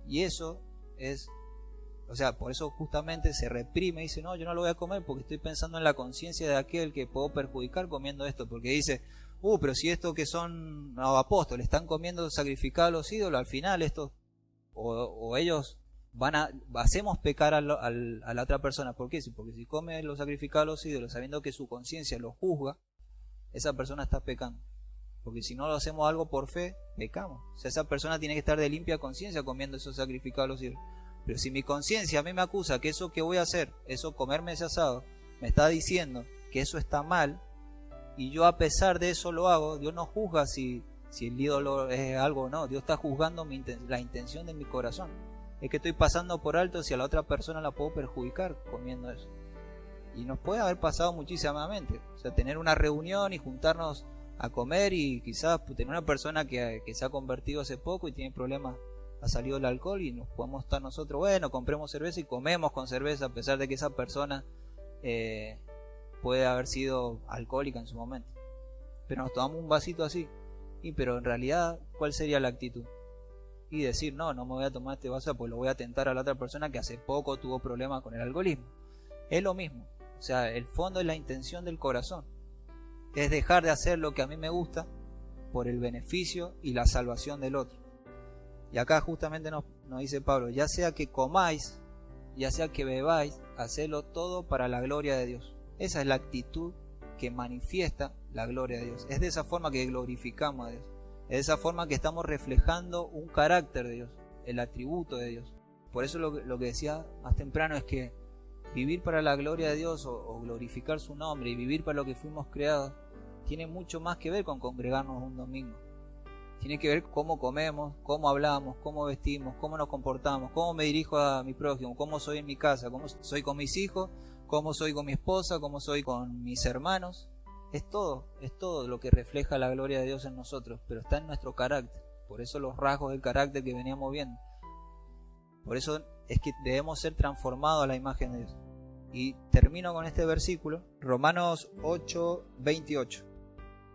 Y eso es, o sea, por eso justamente se reprime y dice, no, yo no lo voy a comer porque estoy pensando en la conciencia de aquel que puedo perjudicar comiendo esto. Porque dice, pero si estos que son apóstoles están comiendo sacrificado a los ídolos, al final estos, o ellos hacemos pecar a la otra persona. ¿Por qué? Porque si come lo sacrificado a los ídolos sabiendo que su conciencia lo juzga, esa persona está pecando. Porque si no lo hacemos algo por fe, pecamos. O sea, esa persona tiene que estar de limpia conciencia comiendo esos sacrificados a los ídolos. Pero si mi conciencia a mí me acusa que eso que voy a hacer, eso comerme ese asado, me está diciendo que eso está mal, y yo a pesar de eso lo hago, Dios no juzga si el ídolo es algo o no. Dios está juzgando la intención de mi corazón. Es que estoy pasando por alto si a la otra persona la puedo perjudicar comiendo eso. Y nos puede haber pasado muchísimamente. O sea, tener una reunión y juntarnos a comer y quizás tener una persona que se ha convertido hace poco y tiene problemas, ha salido el alcohol, y nos podemos estar nosotros, bueno, compremos cerveza y comemos con cerveza a pesar de que esa persona puede haber sido alcohólica en su momento. Pero nos tomamos un vasito así. Pero en realidad, ¿cuál sería la actitud? Y decir, no me voy a tomar este vaso pues lo voy a tentar a la otra persona que hace poco tuvo problemas con el alcoholismo. Es lo mismo. O sea, el fondo es la intención del corazón. Es dejar de hacer lo que a mí me gusta por el beneficio y la salvación del otro. Y acá justamente nos dice Pablo, ya sea que comáis, ya sea que bebáis, hacedlo todo para la gloria de Dios. Esa es la actitud que manifiesta la gloria de Dios. Es de esa forma que glorificamos a Dios. Es de esa forma que estamos reflejando un carácter de Dios, el atributo de Dios. Por eso lo que decía más temprano es que vivir para la gloria de Dios o glorificar su nombre y vivir para lo que fuimos creados tiene mucho más que ver con congregarnos un domingo. Tiene que ver cómo comemos, cómo hablamos, cómo vestimos, cómo nos comportamos, cómo me dirijo a mi prójimo, cómo soy en mi casa, cómo soy con mis hijos, cómo soy con mi esposa, cómo soy con mis hermanos. Es todo lo que refleja la gloria de Dios en nosotros, pero está en nuestro carácter. Por eso los rasgos del carácter que veníamos viendo. Por eso es que debemos ser transformados a la imagen de Dios. Y termino con este versículo, Romanos 8:28.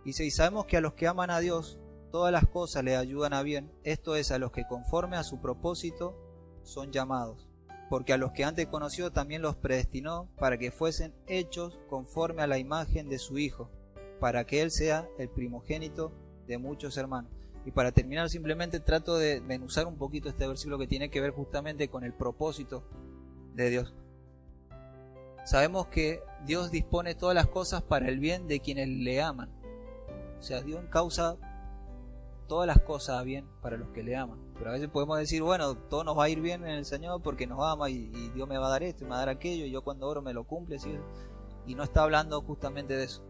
Dice, y sabemos que a los que aman a Dios, todas las cosas le ayudan a bien, esto es, a los que conforme a su propósito son llamados. Porque a los que antes conoció también los predestinó para que fuesen hechos conforme a la imagen de su Hijo, para que Él sea el primogénito de muchos hermanos. Y para terminar, simplemente trato de desmenuzar un poquito este versículo que tiene que ver justamente con el propósito de Dios. Sabemos que Dios dispone todas las cosas para el bien de quienes le aman. O sea, Dios causa todas las cosas a bien para los que le aman. Pero a veces podemos decir, bueno, todo nos va a ir bien en el Señor porque nos ama y Dios me va a dar esto y me va a dar aquello y yo cuando oro me lo cumple, ¿sí? Y no está hablando justamente de eso.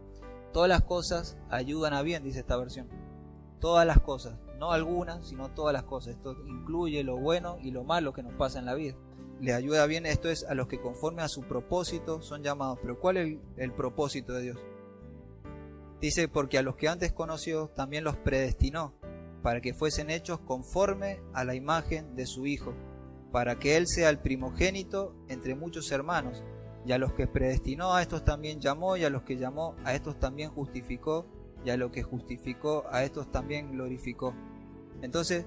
Todas las cosas ayudan a bien, dice esta versión. Todas las cosas, no algunas, sino todas las cosas. Esto incluye lo bueno y lo malo que nos pasa en la vida. Le ayuda bien, esto es, a los que conforme a su propósito son llamados. Pero ¿cuál es el propósito de Dios? Dice, porque a los que antes conoció también los predestinó para que fuesen hechos conforme a la imagen de su Hijo, para que Él sea el primogénito entre muchos hermanos. Y a los que predestinó a estos también llamó, y a los que llamó a estos también justificó, y a los que justificó a estos también glorificó. Entonces,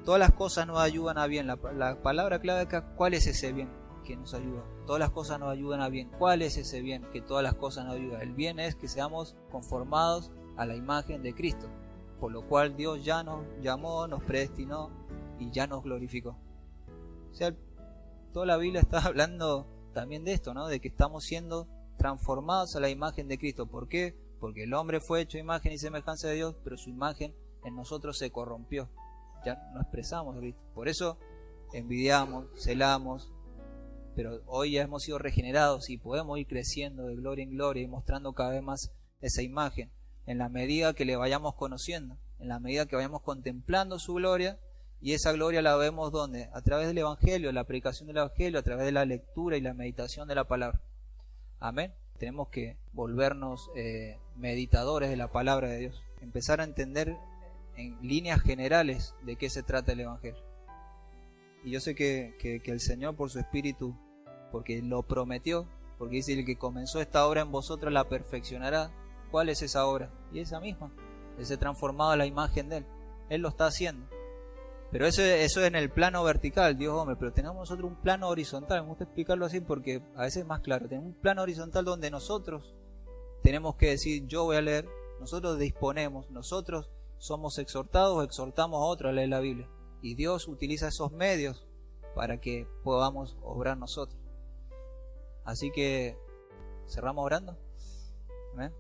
todas las cosas nos ayudan a bien. La palabra clave acá, ¿cuál es ese bien que nos ayuda? Todas las cosas nos ayudan a bien. ¿Cuál es ese bien que todas las cosas nos ayudan? El bien es que seamos conformados a la imagen de Cristo, por lo cual Dios ya nos llamó, nos predestinó y ya nos glorificó. O sea, toda la Biblia está hablando también de esto, ¿no? De que estamos siendo transformados a la imagen de Cristo. ¿Por qué? Porque el hombre fue hecho a imagen y semejanza de Dios, pero su imagen en nosotros se corrompió. Ya no expresamos a Cristo. Por eso envidiamos, celamos, pero hoy ya hemos sido regenerados y podemos ir creciendo de gloria en gloria y mostrando cada vez más esa imagen. En la medida que le vayamos conociendo, en la medida que vayamos contemplando su gloria, y esa gloria la vemos ¿dónde? A través del Evangelio, la predicación del Evangelio, a través de la lectura y la meditación de la palabra. Amén. Tenemos que volvernos meditadores de la palabra de Dios, empezar a entender en líneas generales de qué se trata el Evangelio. Y yo sé que el Señor por su Espíritu, porque lo prometió, porque dice, el que comenzó esta obra en vosotros la perfeccionará. ¿Cuál es esa obra? Y esa misma, ese transformado a la imagen de Él. Él lo está haciendo. Pero eso es en el plano vertical, Dios hombre, pero tenemos nosotros un plano horizontal. Me gusta explicarlo así porque a veces es más claro. Tenemos un plano horizontal donde nosotros tenemos que decir, yo voy a leer, nosotros disponemos, nosotros somos exhortados, exhortamos a otros a leer la Biblia. Y Dios utiliza esos medios para que podamos obrar nosotros. Así que, ¿cerramos orando? ¿Amén?